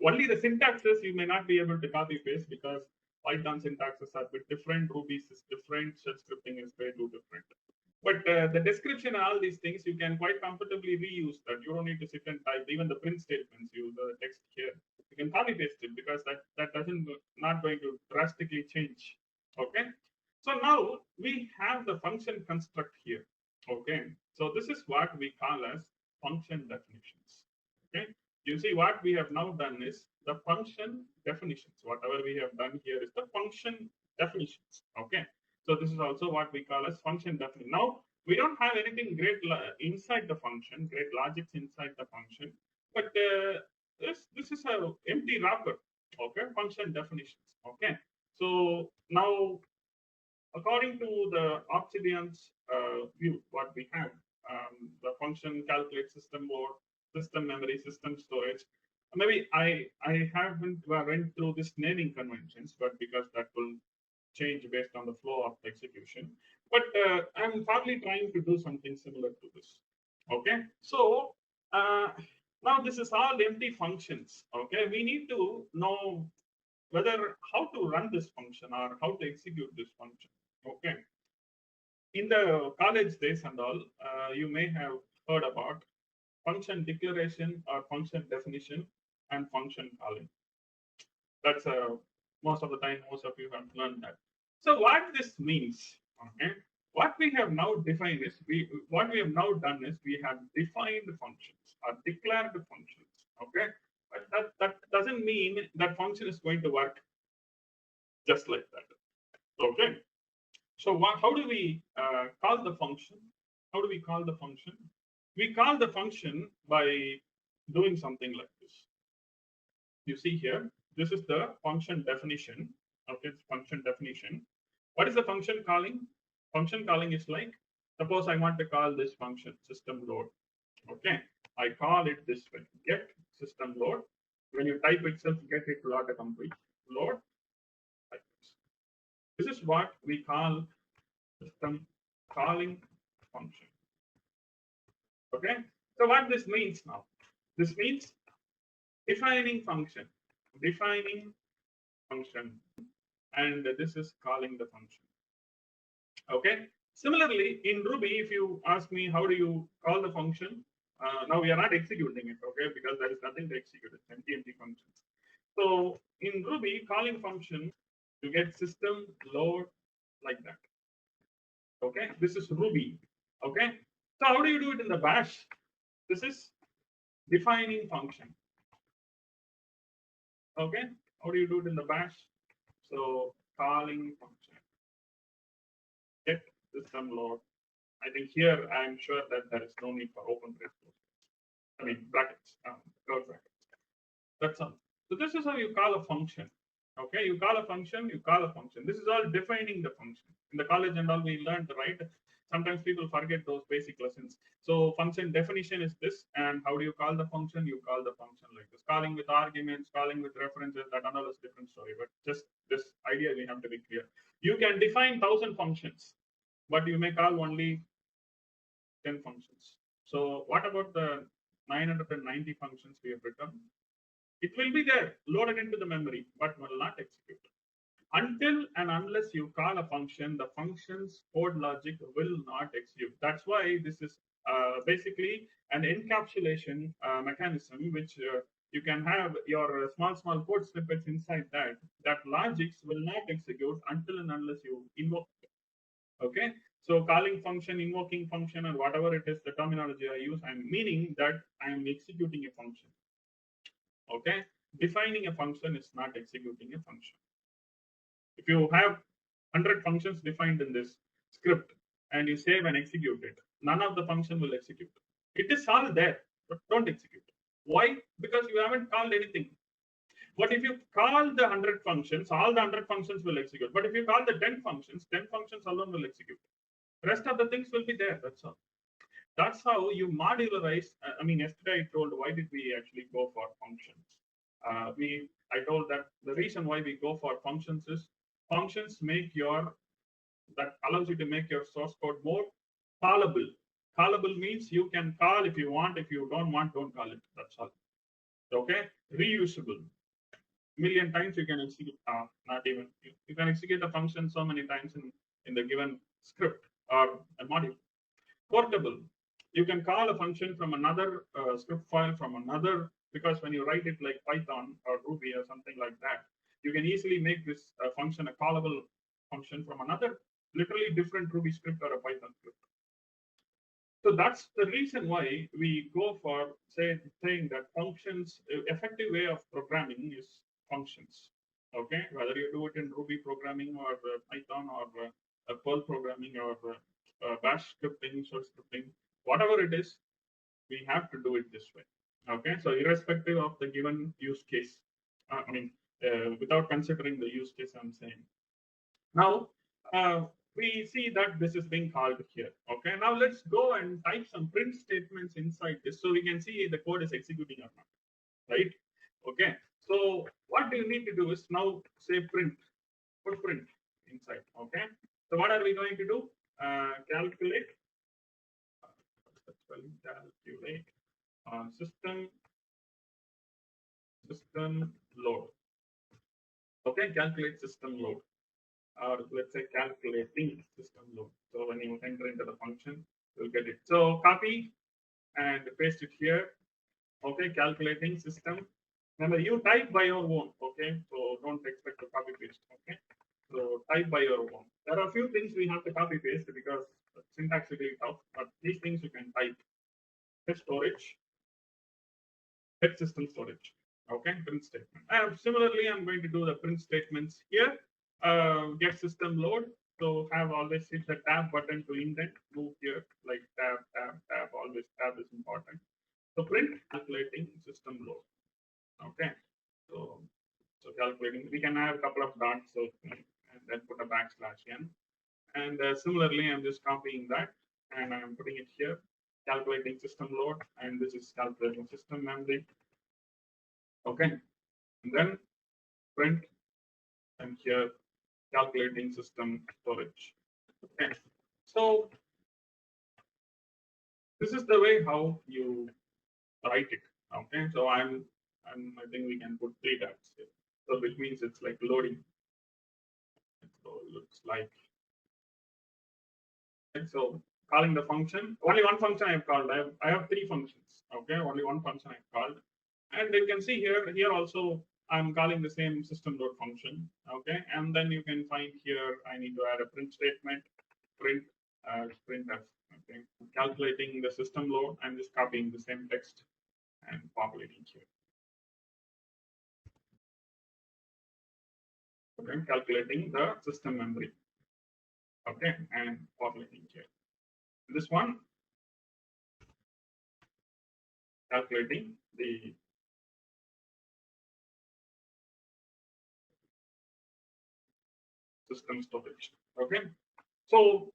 only the syntaxes you may not be able to copy paste because Python syntaxes are a bit different, Ruby's is different, shell scripting is way too different. But the description and all these things, you can quite comfortably reuse that. You don't need to sit and type. Even the print statements, use the text here. You can copy paste it because that doesn't not going to drastically change. Okay. So now we have the function construct here. Okay. So this is what we call as function definitions. Okay. You see what we have now done is the function definitions. Whatever we have done here is the function definitions. Okay. So this is also what we call as function definition. Now we don't have anything great inside the function, great logics inside the function, but this is a empty wrapper. Okay, function definitions. Okay, so now according to the Obsidian's view, what we have The function calculates system load, system memory, system storage. Maybe I haven't went through this naming conventions, but because that will change based on the flow of the execution. But I'm probably trying to do something similar to this. Okay, so now this is all empty functions. Okay, we need to know whether how to run this function or how to execute this function. Okay, in the college days and all, you may have heard about function declaration or function definition and function calling. That's most of the time, most of you have learned that. So what this means, okay? What we have now defined is what we have now done is we have defined functions or declared functions, okay? But that doesn't mean that function is going to work just like that, okay? So how do we call the function? How do we call the function? We call the function by doing something like this. You see here, this is the function definition. Okay, it's function definition. What is the function calling? Function calling is like, suppose I want to call this function system load. Okay, I call it this way, get system load. When you type itself, get it will autocomplete load. Like this is what we call system calling function. Okay, so what this means now? This means defining function, and this is calling the function. Okay. Similarly, in Ruby, if you ask me how do you call the function, now we are not executing it, okay, because there is nothing to execute. It's empty functions. So in Ruby, calling function, you get system load like that. Okay, this is Ruby. Okay, so how do you do it in the Bash? This is defining function. Okay, how do you do it in the Bash? So calling function, get system load. I think here I'm sure that there is no need for open braces. I mean brackets, curly brackets. That's all. So this is how you call a function. Okay, you call a function, you call a function. This is all defining the function. In the college and all we learned, right? Sometimes people forget those basic lessons. So function definition is this, and how do you call the function? You call the function like this. Calling with arguments, calling with references, that another is different story. But just this idea we have to be clear. You can define 1,000 functions, but you may call only 10 functions. So what about the 990 functions we have written? It will be there, loaded into the memory, but will not execute. Until and unless you call a function, the function's code logic will not execute. That's why this is basically an encapsulation mechanism, which you can have your small code snippets inside that. That logics will not execute until and unless you invoke it. Okay, so calling function, invoking function, and whatever it is, the terminology I use, I'm meaning that I'm executing a function. Okay, defining a function is not executing a function. If you have 100 functions defined in this script and you save and execute it, none of the function will execute. It is all there, but don't execute. Why? Because you haven't called anything. But if you call the 100 functions, all the 100 functions will execute. But if you call the 10 functions alone will execute. The rest of the things will be there. That's all. That's how you modularize. I mean, yesterday I told why did we actually go for functions. I told that the reason why we go for functions is functions make your that allows you to make your source code more callable. Callable means you can call if you want. If you don't want, don't call it. That's all. Okay. Reusable. Million times you can execute. Not even you can execute a function so many times in the given script or a module. Portable. You can call a function from another script file from another, because when you write it like Python or Ruby or something like that, you can easily make this function a callable function from another literally different Ruby script or a Python script. So that's the reason why we go for saying that functions, effective way of programming is functions. Okay, whether you do it in Ruby programming or Python or Perl programming or Bash scripting, shell scripting, whatever it is, we have to do it this way. Okay, so irrespective of the given use case, without considering the use case, I'm saying. Now, we see that this is being called here. Okay, now let's go and type some print statements inside this so we can see the code is executing or not, right? Okay, so what you need to do is now say print, put print inside. Okay, so what are we going to do? Calculate, calculate system load. Okay, calculate system load, or let's say calculating system load. So when you enter into the function, you'll get it. So copy and paste it here. Okay, calculating system. Remember, you type by your own. Okay, so don't expect to copy paste. Okay, so type by your own. There are a few things we have to copy paste because syntactically tough, but these things you can type. Get storage, get system storage. Okay, print statement. Similarly, I'm going to do the print statements here. Get system load. So have always hit the tab button to indent. Move here like tab, tab, tab. Always tab is important. So print calculating system load. Okay. So calculating. We can have a couple of dots. So and then put a backslash in. And similarly, I'm just copying that and I'm putting it here. Calculating system load, and this is calculating system memory. Okay. And then print and here calculating system storage. Okay. So this is the way how you write it. Okay. So I think we can put 3 tabs here. So which means it's like loading. So it looks like. Okay, so calling the function, only one function I've called. I have 3 functions. Okay, only one function I've called. And you can see here also I'm calling the same system load function. Okay, and then you can find here I need to add a print statement, print printf. Okay, calculating the system load. I'm just copying the same text and populating here. Okay, calculating the system memory. Okay, and populating here. This one calculating the system storage. Okay, so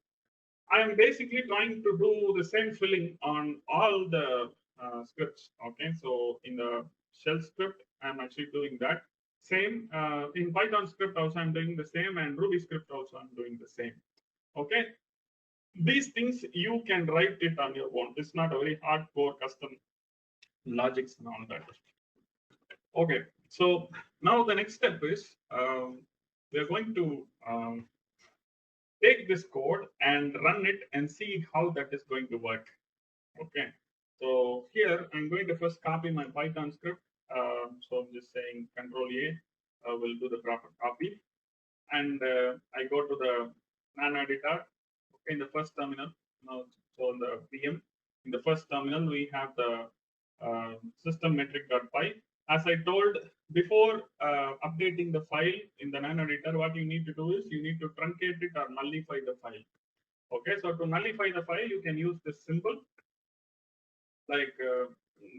I am basically trying to do the same filling on all the scripts. Okay, so in the shell script, I'm actually doing that. Same in Python script also I'm doing the same, and Ruby script also I'm doing the same. Okay, these things you can write it on your own. It's not a very hardcore custom logics and all that. Okay, so now the next step is we're going to take this code and run it and see how that is going to work. Okay, so here I'm going to first copy my Python script. So I'm just saying Control A will do the proper copy, and I go to the nano editor. Okay, in the first terminal. So in the VM, in the first terminal we have the system metric.py. As I told before, updating the file in the nano editor, what you need to do is you need to truncate it or nullify the file. Okay, so to nullify the file, you can use this symbol like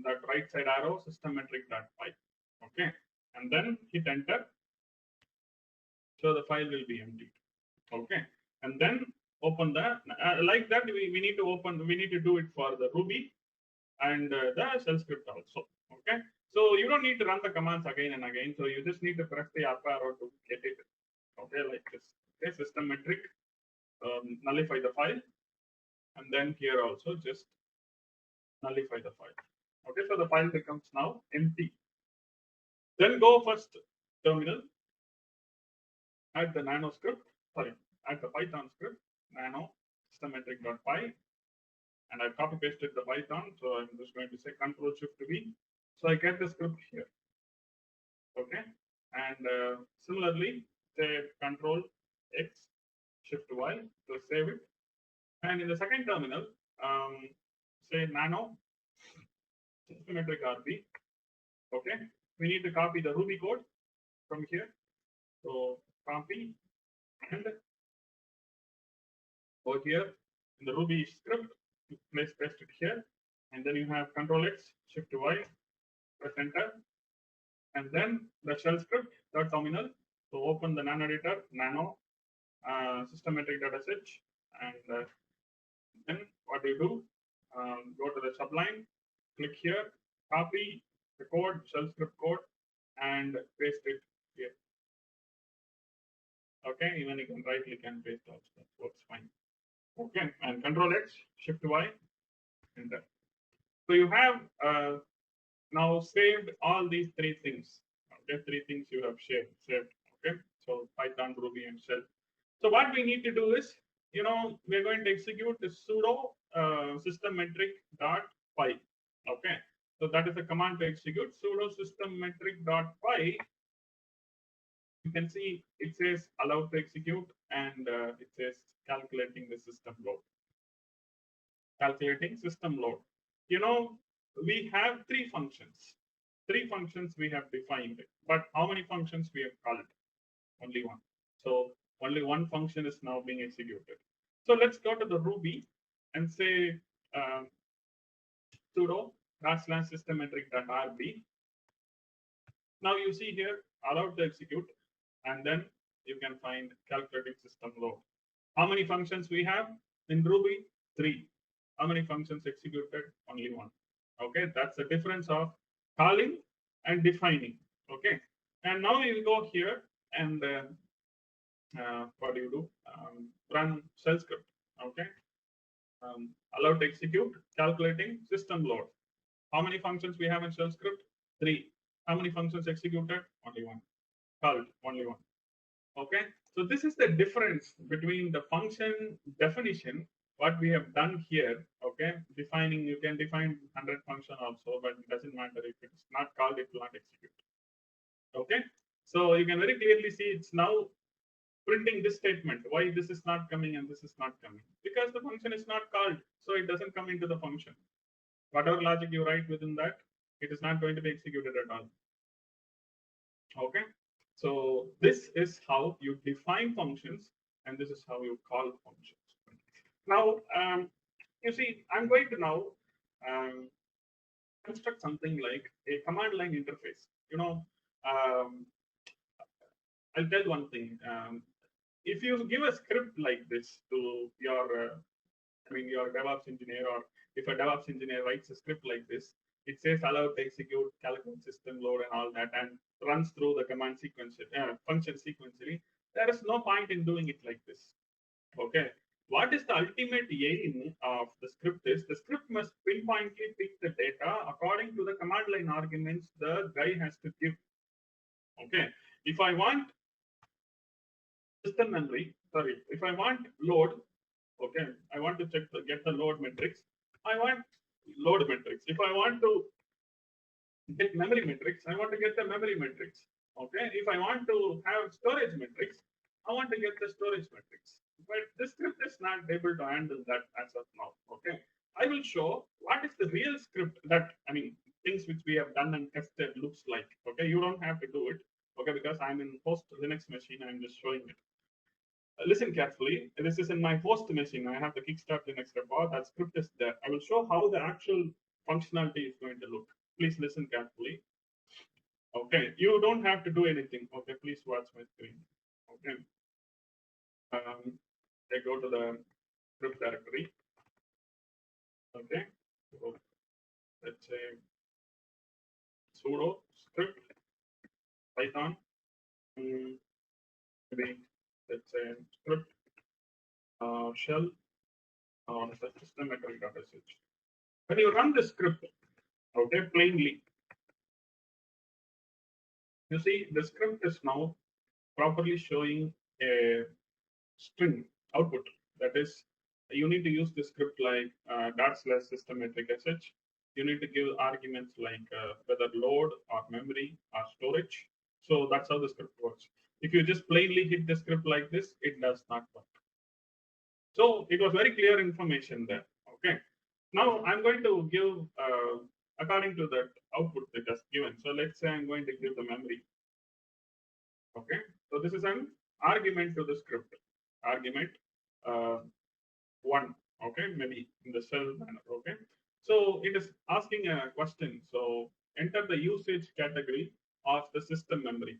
that right side arrow system metric.py. Okay, and then hit enter. So the file will be empty. Okay, and then open the like that. We need to open. We need to do it for the Ruby and the shell script also. Okay, so you don't need to run the commands again and again. So you just need to press the up arrow to get it. Okay, like this. Okay, system metric, nullify the file, and then here also just nullify the file. Okay, so the file becomes now empty. Then go first terminal, add the nano script, sorry, add the Python script, nano systemmetric.py, and I copy pasted the Python. So I'm just going to say Control Shift V. So I get the script here. Okay, and similarly, say Control X, Shift Y to save it. And in the second terminal, say nano systemmetric RB. Okay, we need to copy the Ruby code from here. So copy and go here in the Ruby script, paste it here, and then you have Control X, Shift Y, press enter, and then the shell script, third terminal. So open the nano editor, nano, systematic data set, and then what do you do? Go to the Sublime, click here, copy the code, shell script code, and paste it here. Okay, even you can right click and paste also. That works fine. Okay, and Control X, Shift Y, enter. So you have now saved all these three things. Okay, three things you have saved. Okay, so Python, Ruby, and Shell. So what we need to do is, we're going to execute the sudo system metric dot py. Okay, so that is a command to execute sudo system metric dot py. You can see it says allowed to execute, and it says calculating the system load. Calculating system load. We have three functions. Three functions we have defined, but how many functions we have called? Only one. So only one function is now being executed. So let's go to the Ruby and say sudo /systemmetric.rb. Now you see here allowed to execute, and then you can find calculating system load. How many functions we have in Ruby? Three. How many functions executed? Only one. Okay, that's the difference of calling and defining. Okay, and now you go here and what do you do? Run shell script. Okay, allowed to execute, calculating system load. How many functions we have in shell script? Three. How many functions executed? Only one. Called only one. Okay, so this is the difference between the function definition, what we have done here. Okay, defining, you can define 100 function also, but it doesn't matter. If it's not called, it will not execute. Okay, so you can very clearly see it's now printing this statement. Why this is not coming and this is not coming? Because the function is not called, so it doesn't come into the function. Whatever logic you write within that, it is not going to be executed at all. Okay, so this is how you define functions, and this is how you call functions. Now, you see, I'm going to now construct something like a command line interface. I'll tell one thing. If you give a script like this to your DevOps engineer, or if a DevOps engineer writes a script like this, it says allowed to execute, calculate system load, and all that, and runs through the command sequence, function sequentially. There is no point in doing it like this. Okay. What is the ultimate aim of the script is the script must pinpointly pick the data according to the command line arguments the guy has to give. Okay. If I want system memory, if I want load, okay, I want to get the load metrics. I want load metrics. If I want to get memory metrics, I want to get the memory metrics. Okay, if I want to have storage metrics, I want to get the storage metrics. But this script is not able to handle that as of now. Okay, I will show what is the real script that, things which we have done and tested looks like. Okay, you don't have to do it. Okay, because I'm in host Linux machine, I'm just showing it. Listen carefully. This is in my host machine. I have the kickstart Linux repo. That script is there. I will show how the actual functionality is going to look. Please listen carefully. Okay, you don't have to do anything. Okay, please watch my screen. Okay. I go to the script directory. Okay. So let's say sudo script Python. Maybe let's say script shell on the system metric data set. When you run the script, okay, plainly, you see the script is now properly showing a string output. That is, you need to use the script like /system metric sh. You need to give arguments like whether load or memory or storage. So that's how the script works. If you just plainly hit the script like this, it does not work. So it was very clear information there. Okay. Now I'm going to give according to that output that is given. So let's say I'm going to give the memory. Okay. So this is an argument to the script. Argument 1. Okay. Maybe in the shell manner. Okay. So it is asking a question. So enter the usage category of the system memory.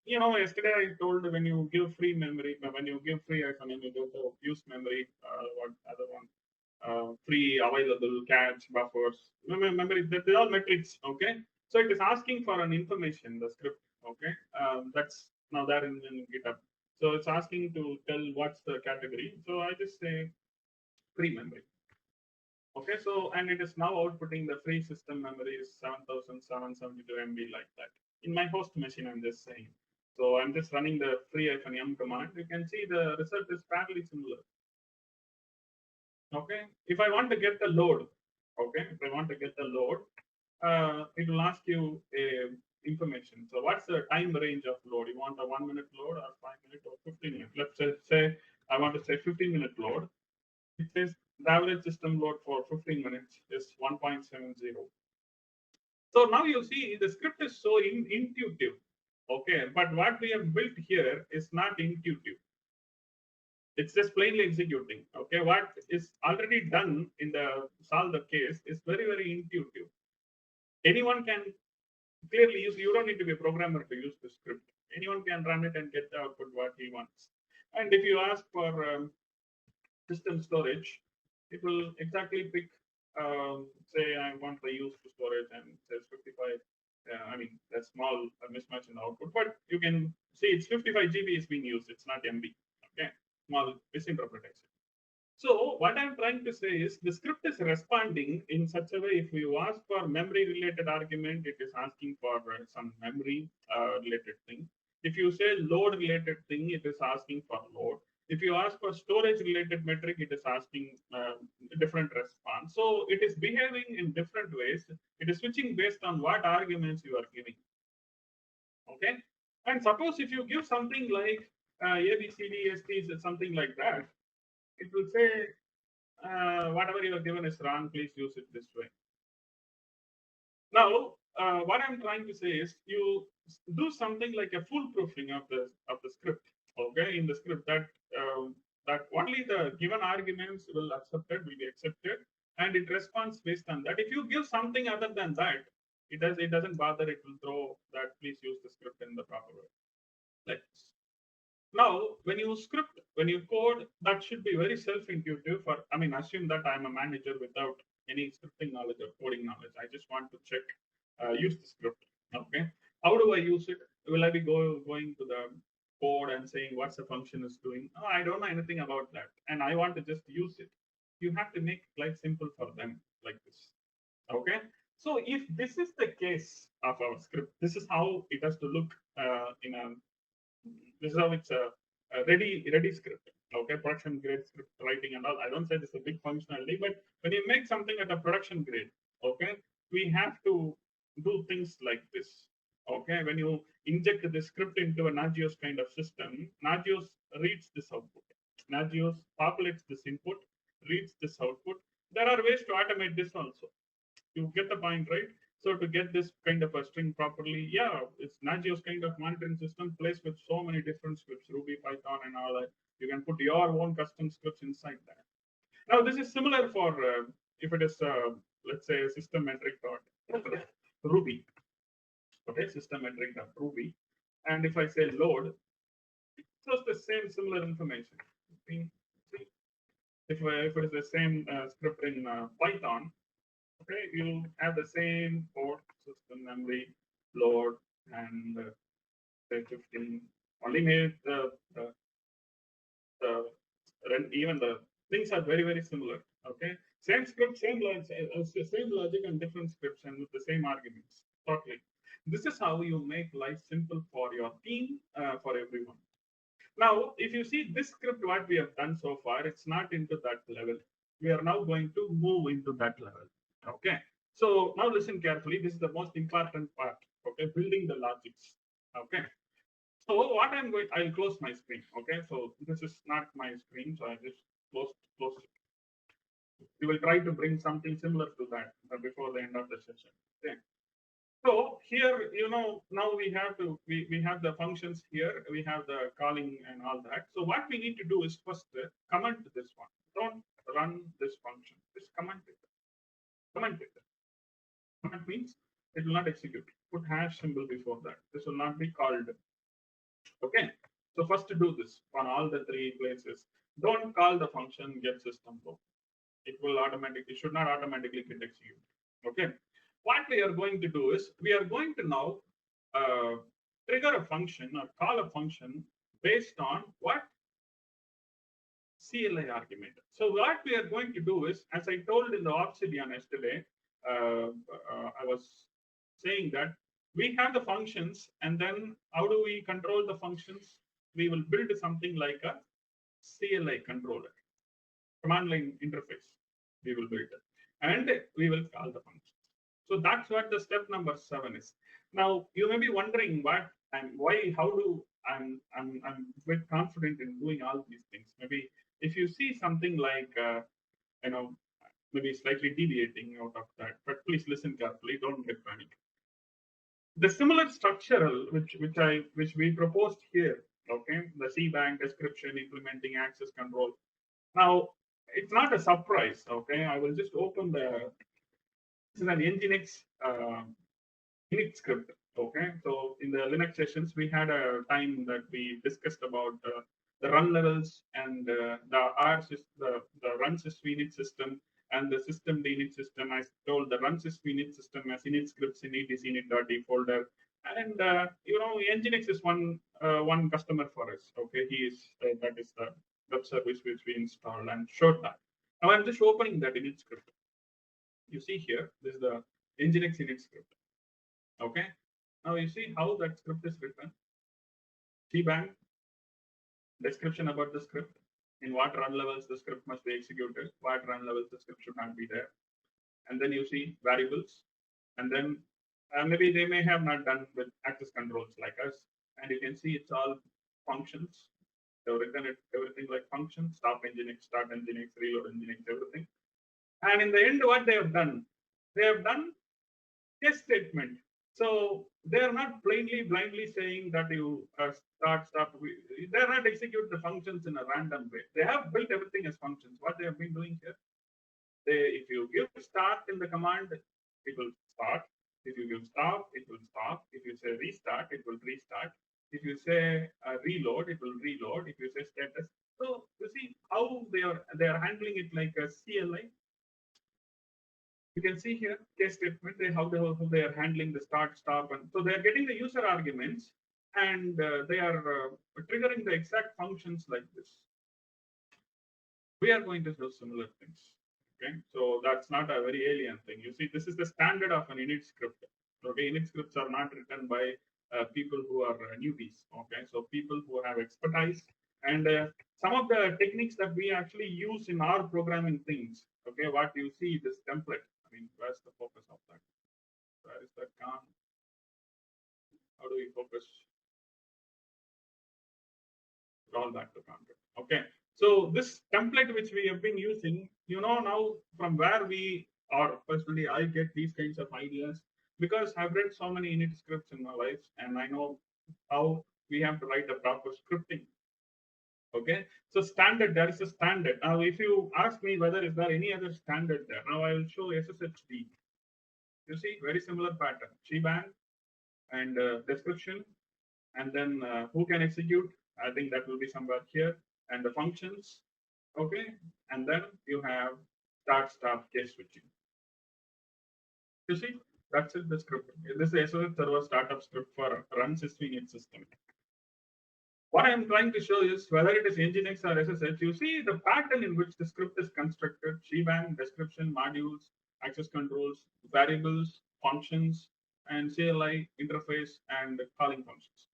Yesterday I told when you give free memory, when you give free iPhone, and you give the use memory, what other one, free available cache buffers, memory, they're all metrics. Okay, so it is asking for an information, the script. Okay, that's now there in GitHub. So it's asking to tell what's the category. So I just say free memory. Okay, so and it is now outputting the free system memory is 7,772 MB like that. In my host machine, I'm just saying. So I'm just running the free -m command. You can see the result is fairly similar. Okay, if I want to get the load, okay, if I want to get the load, it will ask you information. So what's the time range of load? You want a 1 minute load or 5 minute or 15 minutes? Let's say I want to say 15-minute load. It says the average system load for 15 minutes is 1.70. So now you see the script is so intuitive. Okay, but what we have built here is not intuitive. It's just plainly executing. Okay, what is already done in the solve the case is very, very intuitive. Anyone can clearly use. You don't need to be a programmer to use the script. Anyone can run it and get the output what he wants. And if you ask for system storage, it will exactly pick, say I want the use to storage and it says 55. I mean, a small mismatch in the output, but you can see it's 55 GB is being used. It's not MB. Okay, small misinterpretation. So what I'm trying to say is the script is responding in such a way. If you ask for memory related argument, it is asking for some memory related thing. If you say load related thing, it is asking for load. If you ask for storage related metric, it is asking different response. So it is behaving in different ways. It is switching based on what arguments you are giving. Okay. And suppose if you give something like A, B, C, D, S, T, something like that, it will say whatever you are given is wrong, please use it this way. Now, what I'm trying to say is you do something like a foolproofing of the script. Okay, in the script that only the given arguments will be accepted, and it responds based on that. If you give something other than that, it doesn't bother. It will throw that please use the script in the proper way. Like this. Now, when you code, that should be very self-intuitive. For I mean, assume that I'm a manager without any scripting knowledge or coding knowledge. I just want to check, use the script. Okay, how do I use it? Will I be going to the code and saying what's the function is doing? Oh, I don't know anything about that, and I want to just use it. You have to make life simple for them like this. Okay, so if this is the case of our script, this is how it has to look in a this is how it's a ready script. Okay, production grade script writing and all. I don't say this is a big functionality, but when you make something at a production grade, okay, we have to do things like this. Okay, when you inject the script into a Nagios kind of system, Nagios reads this output. Nagios populates this input, reads this output. There are ways to automate this also. You get the point, right? So to get this kind of a string properly, yeah, it's Nagios kind of monitoring system placed with so many different scripts, Ruby, Python, and all that. You can put your own custom scripts inside that. Now, this is similar for if it is, let's say, system metric dot Ruby. Okay, system metric dot Ruby. And if I say load, it shows the same similar information. See, if it is the same script in Python, okay, you have the same port, system memory, load, and say 15. Only made even the things are very, very similar. Okay, same script, same logic, and different scripts, and with the same arguments. Totally. This is how you make life simple for your team, for everyone. Now, if you see this script, what we have done so far, it's not into that level. We are now going to move into that level. Okay. So now listen carefully. This is the most important part. Okay, building the logics. Okay. So what I'm going, I'll close my screen. Okay. So this is not my screen, so I just close it. We will try to bring something similar to that before the end of the session. Okay. So here, now we have the functions here, we have the calling and all that. So what we need to do is first comment this one. Don't run this function. Just comment it. Comment it. Comment means it will not execute. Put hash symbol before that. This will not be called. Okay. So first to do this on all the three places. Don't call the function get system flow. It will automatically, should not automatically get executed. Okay. What we are going to do is we are going to now uh, trigger a function or call a function based on what CLI argument. So what we are going to do is, as I told in the Obsidian yesterday, I was saying that we have the functions, and then how do we control the functions? We will build something like a CLI controller, command line interface. We will build it, and we will call the functions. So that's what the step number 7 is. Now you may be wondering what and why, how do I'm quite confident in doing all these things. Maybe if you see something like you know maybe slightly deviating out of that, but please listen carefully, don't get panic. The similar structural which we proposed here, okay, the cbank description, implementing access control. Now it's not a surprise, okay. I will just open the, this is an nginx init script. Okay, so in the Linux sessions, we had a time that we discussed about the run levels and the the run init system and the system init system. I told the run init system as init scripts init is init.d folder, and nginx is one customer for us. Okay, he is that is the web service which we installed and showed that. Now I'm just opening that init script. You see here, this is the nginx init script. Okay. Now you see how that script is written. Cbank, description about the script, in what run levels the script must be executed, what run levels the script should not be there. And then you see variables. And then maybe they may have not done with access controls like us. And you can see it's all functions. They've written it, everything like functions, stop nginx, start nginx, reload nginx, everything. And in the end, what they have done test statement. So they are not blindly saying that you start, stop. They're not execute the functions in a random way. They have built everything as functions. What they have been doing here, if you give start in the command, it will start. If you give stop, it will stop. If you say restart, it will restart. If you say reload, it will reload. If you say status, so you see how they are handling it like a CLI. You can see here case statement, how they are handling the start, stop, and so they are getting the user arguments, and they are triggering the exact functions like this. We are going to do similar things. Okay, so that's not a very alien thing. You see, this is the standard of an init script. Okay, init scripts are not written by people who are newbies. Okay, so people who have expertise, and some of the techniques that we actually use in our programming things. Okay, what you see this template. I mean, where's the focus of that? Where is that gone? How do we focus? Roll back to content. Okay, so this template which we have been using, now from where we are, personally, I get these kinds of ideas because I've read so many init scripts in my life, and I know how we have to write a proper scripting. Okay, so standard, there is a standard. Now, if you ask me whether is there any other standard there, now I will show SSHD. You see, very similar pattern. Cbank and description, and then who can execute. I think that will be somewhere here, and the functions. Okay, and then you have start, stop, case switching. You see, that's it. The script. This is the SSH server startup script for run init system. What I'm trying to show is whether it is nginx or SSH, you see the pattern in which the script is constructed: cbank, description, modules, access controls, variables, functions, and CLI interface and calling functions.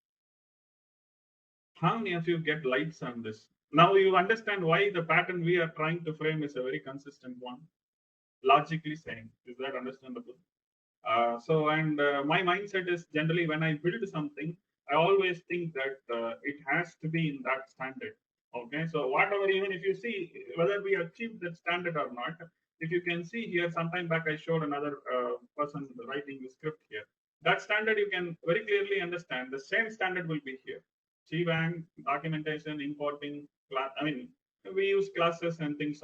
How many of you get lights on this? Now you understand why the pattern we are trying to frame is a very consistent one. Logically saying, is that understandable? My mindset is generally when I build something, I always think that it has to be in that standard. Okay, so whatever, even if you see whether we achieve that standard or not, if you can see here, sometime back I showed another person writing the script here. That standard you can very clearly understand. The same standard will be here. Cbank, documentation, importing, I mean, we use classes and things,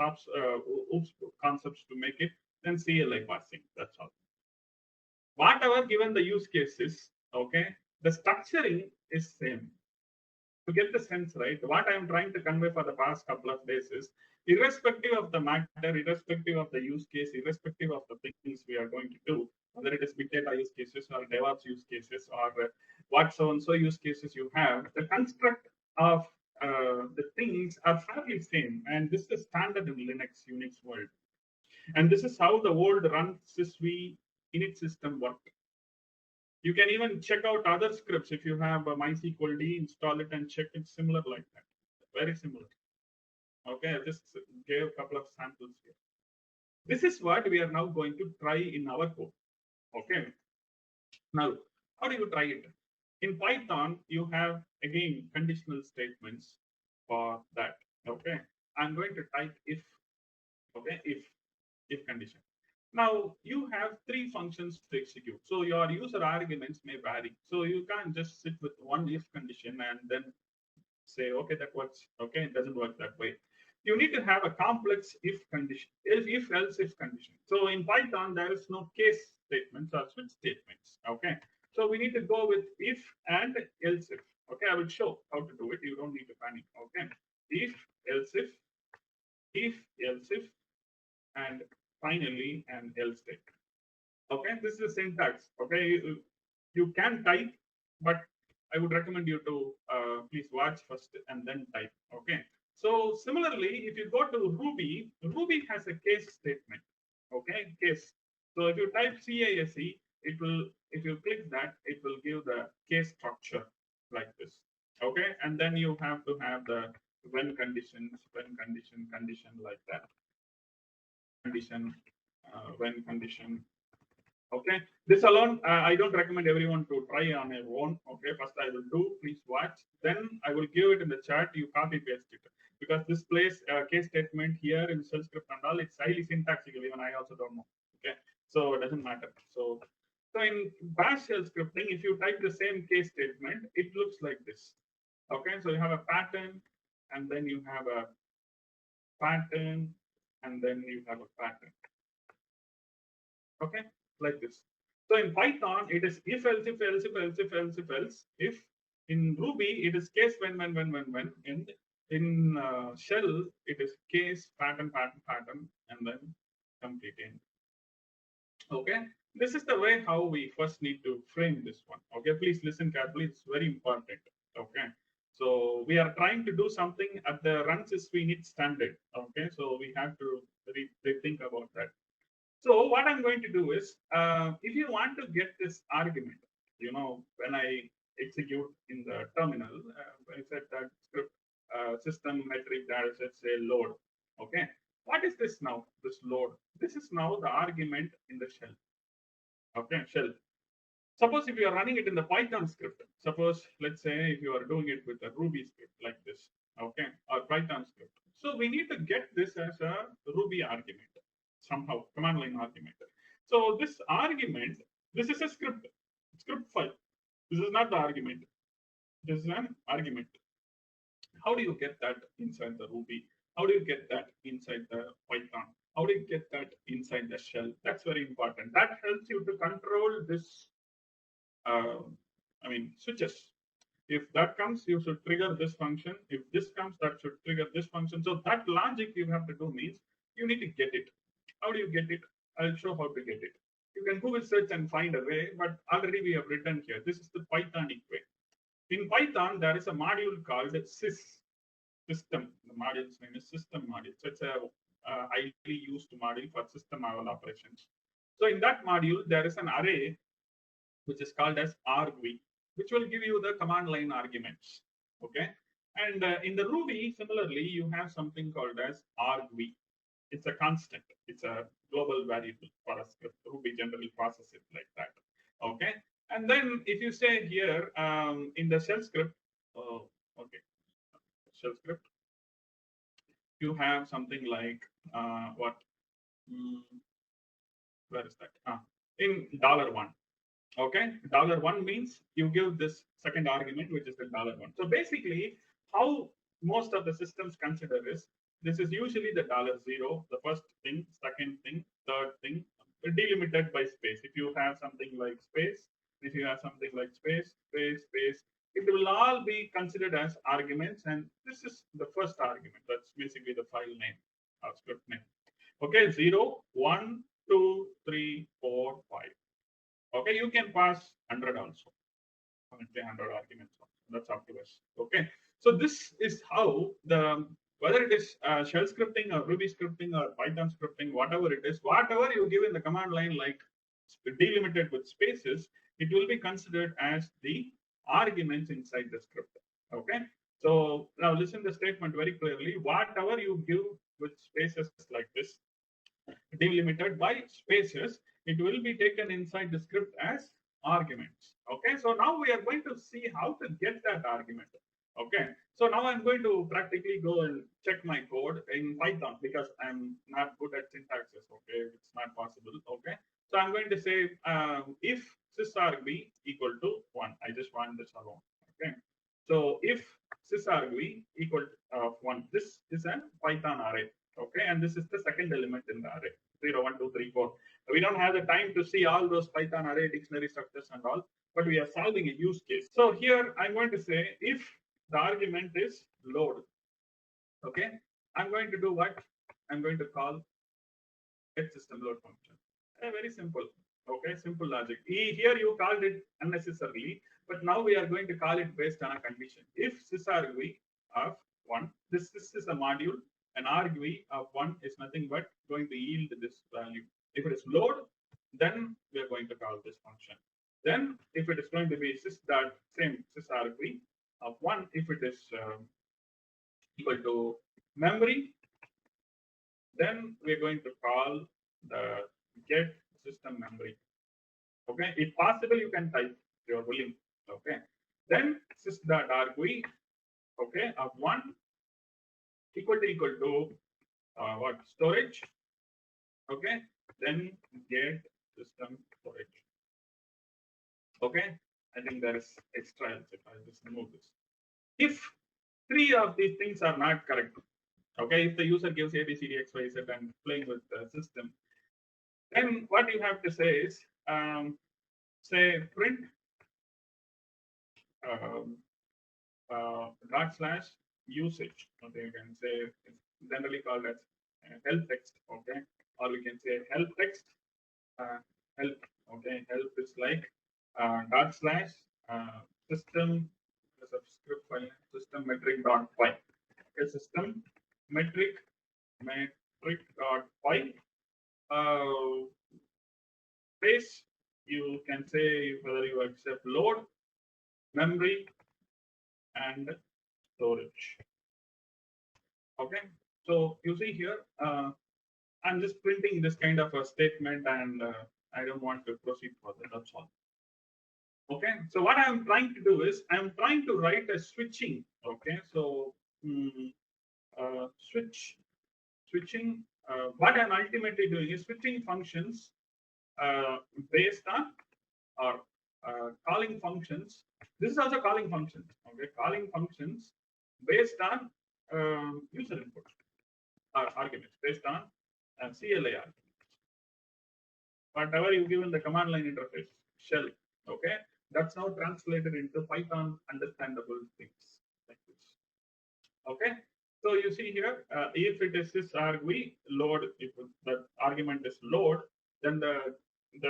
concepts to make it, then CLI parsing. That's all. whatever given the use case is, okay, the structuring is same. To get the sense, right? What I am trying to convey for the past couple of days is, irrespective of the matter, irrespective of the use case, irrespective of the things we are going to do, whether it is big data use cases or DevOps use cases or what so and so use cases you have, the construct of the things are fairly same, and this is standard in Linux Unix world, and this is how the old run sysv init system worked. You can even check out other scripts if you have a MySQL D, install it and check it. Similar like that, very similar. Okay, I just gave a couple of samples here. This is what we are now going to try in our code. Okay, now how do you try it? In Python, you have again conditional statements for that. Okay, I'm going to type if. Okay, if condition. Now you have three functions to execute. So your user arguments may vary. So you can't just sit with one if condition and then say, okay, that works. Okay, it doesn't work that way. You need to have a complex if condition, if else if condition. So in Python, there is no case statements or switch statements. Okay, so we need to go with if and else if. Okay, I will show how to do it. You don't need to panic. Okay, if else if, and finally an else statement. Okay, this is the syntax. Okay, you can type, but I would recommend you to please watch first and then type. Okay, so similarly, if you go to Ruby, Ruby has a case statement. Okay, case. So if you type CASE, it will, if you click that, it will give the case structure like this. Okay, and then you have to have the when conditions, condition like that. Condition, when condition. Okay, this alone, I don't recommend everyone to try on their own. Okay, first I will do, please watch, then I will give it in the chat, you copy paste it, because this place case statement here in shell script and all, it's highly syntactical, even I also don't know. Okay, so it doesn't matter. So in bash shell scripting, if you type the same case statement, it looks like this. Okay, so you have a pattern, and then you have a pattern, and then you have a pattern. Okay, like this. So in Python, it is if else if else if else if else if else if. In Ruby, it is case when. In shell, it is case pattern, and then complete end. Okay, this is the way how we first need to frame this one. Okay, please listen carefully. It's very important. Okay, so we are trying to do something at the run sysv init standard. Okay, so we have to rethink about that. So what I'm going to do is, if you want to get this argument, when I execute in the terminal, I said that script system metric that is, let's say, load. Okay, what is this now? This load. This is now the argument in the shell. Okay, shell. Suppose if you are running it in the Python script, suppose, let's say, if you are doing it with a Ruby script like this, okay, or Python script. So we need to get this as a Ruby argument. Somehow, command line argument. So this argument, this is a script file. This is not the argument. This is an argument. How do you get that inside the Ruby? How do you get that inside the Python? How do you get that inside the shell? That's very important. That helps you to control this, switches. If that comes, you should trigger this function. If this comes, that should trigger this function. So that logic you have to do means you need to get it. How do you get it? I'll show how to get it. You can Google search and find a way, but already we have written here. This is the Pythonic way. In Python, there is a module called sys system. The module's name is system module. So it's a highly used module for system level operations. So in that module, there is an array which is called as argv, which will give you the command line arguments. Okay. And in the Ruby, similarly, you have something called as argv. It's a constant. It's a global variable for a script. Ruby generally processes it like that. Okay. And then if you say here in the shell script, shell script, you have something like what? Where is that? In $1. Okay, $1 means you give this second argument, which is the $1. So basically, how most of the systems consider is, this is usually the $0, the first thing, second thing, third thing, delimited by space. If you have something like space, if you have something like space, space, space, it will all be considered as arguments. And this is the first argument. That's basically the file name or script name. Okay, 0, 1, 2, 3, 4, 5. Okay, you can pass 100 also. 100 arguments. That's up to us. Okay, so this is how the whether it is shell scripting or Ruby scripting or Python scripting, whatever it is, whatever you give in the command line, like delimited with spaces, it will be considered as the arguments inside the script. Okay, so now listen the statement very clearly. Whatever you give with spaces like this, delimited by spaces, it will be taken inside the script as arguments. Okay, so now we are going to see how to get that argument. Okay, so now I'm going to practically go and check my code in Python because I'm not good at syntaxes. Okay, it's not possible. Okay, so I'm going to say if sysargv equal to 1. I just want this alone. Okay, so if sysargv equal to 1, this is a Python array. Okay, and this is the second element in the array. 0, 1, 2, 3, 4. We don't have the time to see all those Python array dictionary structures and all, but we are solving a use case. So here I'm going to say if the argument is load. Okay, I'm going to do what? I'm going to call get system load function. Very simple. Okay, simple logic. Here you called it unnecessarily, but now we are going to call it based on a condition. If sysargv of 1, this is a module, an argv of 1 is nothing but going to yield this value. If it is load, then we are going to call this function. Then if it is going to be sysargv of 1, if it is equal to memory, then we're going to call the get system memory. Okay, if possible, you can type your willing. Okay, then sys.argv, okay, of 1 equal to what? Storage. Okay, then get system storage. Okay, I think there is extra else if I just remove this. If 3 of these things are not correct, okay, if the user gives A, B, C, D, X, Y, Z and playing with the system, then what you have to say is say print /usage. Okay, you can say it's generally called as help text. Okay, or we can say help text. Help. Okay, help is like /system script file system metric.py. Okay, system metric.py. Space, you can say whether you accept load, memory, and storage. Okay, so you see here, I'm just printing this kind of a statement, and I don't want to proceed further. That's all. Okay, so what I'm trying to do is I'm trying to write a switching. Okay, so switching. What I'm ultimately doing is switching functions based on or calling functions. This is also calling functions. Okay, calling functions based on user input arguments, based on CLI arguments. Whatever you give in the command line interface, shell. Okay, that's now translated into Python understandable things like this. Okay, so you see here, if it is sysargv load, if the argument is load, then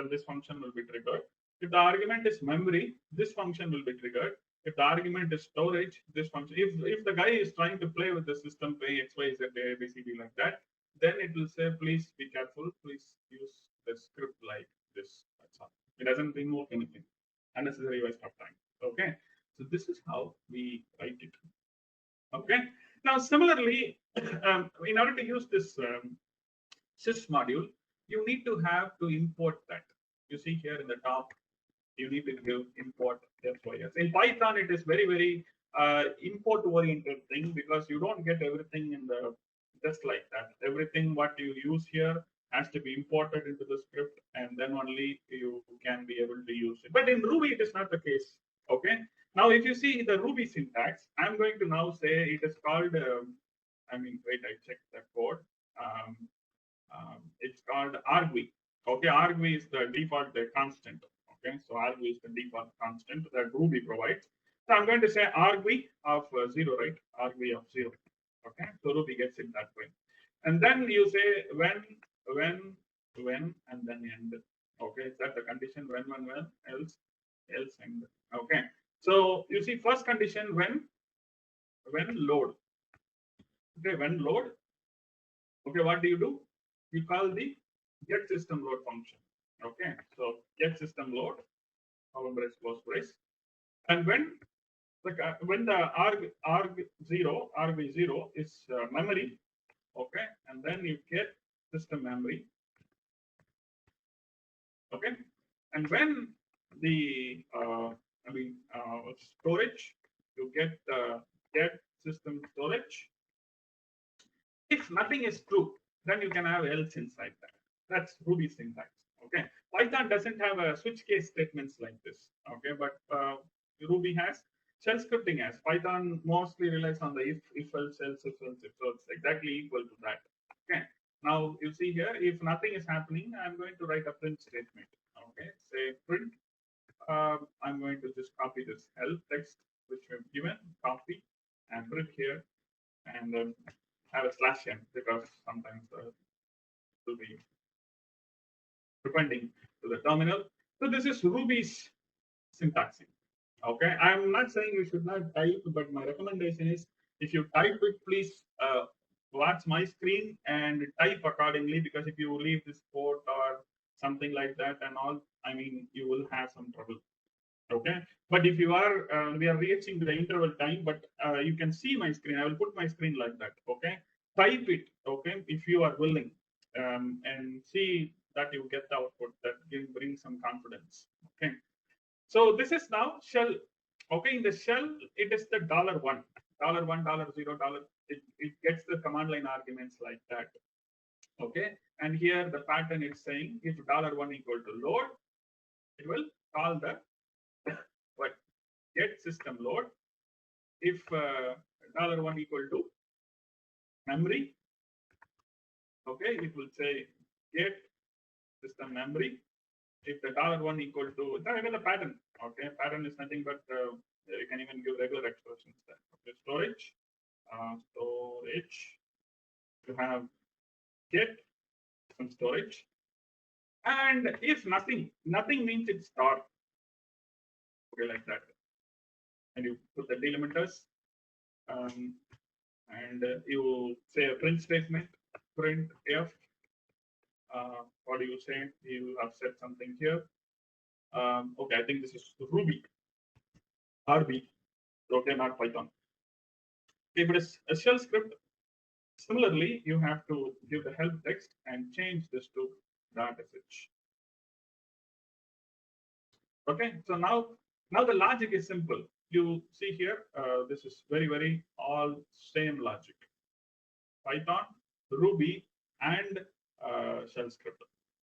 this function will be triggered. If the argument is memory, this function will be triggered. If the argument is storage, this function. If the guy is trying to play with the system, play X, Y, Z, A, B, C, D like that, then it will say, please be careful. Please use the script like this. That's all. It doesn't remove anything. Unnecessary waste of time. Okay. So this is how we write it. Okay. Now, similarly, in order to use this sys module, you need to have to import that. You see here in the top, you need to give import SYS. In Python, it is very import-oriented thing because you don't get everything in the just like that. Everything what you use here has to be imported into the script, and then only you can be able to use it. But in Ruby, it is not the case. Okay. Now, if you see the Ruby syntax, I'm going to now say it is called. I checked the code. It's called argv. Okay, argv is the default constant. Okay, so argv is the default constant that Ruby provides. So I'm going to say argv of 0, right? Argv of 0. Okay, so Ruby gets it that way. And then you say when, and then end. Okay, is that the condition? When, else end. Okay, so you see first condition when load. Okay, when load. Okay, what do? You call the get system load function. Okay, so get system load, open brace, close brace, and when the arg0 is memory. Okay, and then you get system memory. Okay, and when the storage, you get system storage. If nothing is true, then you can have else inside that. That's Ruby syntax. Okay, Python doesn't have a switch case statements like this. Okay, but Ruby has. Shell scripting has. Python mostly relies on the if else else, so it's exactly equal to that. Okay, now you see here, if nothing is happening, I'm going to write a print statement. Okay, say print. I'm going to just copy this help text which we've given, copy, and put it here, and have a slash n because sometimes it will be depending to the terminal. So this is Ruby's syntaxing. Okay, I'm not saying you should not type, but my recommendation is if you type it, please watch my screen and type accordingly, because if you leave this port or something like that and all, I mean, you will have some trouble. Okay, but if you are we are reaching the interval time, but you can see my screen. I will put my screen like that. Okay, type it. Okay, if you are willing, and see that you get the output that brings some confidence. Okay, so this is now shell. Okay, in the shell it is the $1, $1, $0, it gets the command line arguments like that. Okay, and here the pattern is saying if $1 equal to load, it will call the what, get system load. If $1 equal to memory, okay, it will say get system memory. If the $1 equal to, then the pattern. Okay, pattern is nothing but you can even give regular expressions there. Okay, storage, you have get some storage, and if nothing means it's star. Okay, like that, and you put the delimiters, um, and you say a print statement, print f. What do you say? You have said something here. Okay, I think this is Ruby, RB. Okay, not Python. If it is a shell script, similarly, you have to give the help text and change this to .sh. Okay, so now the logic is simple. You see here, this is very all same logic. Python, Ruby, and shell script.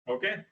Okay,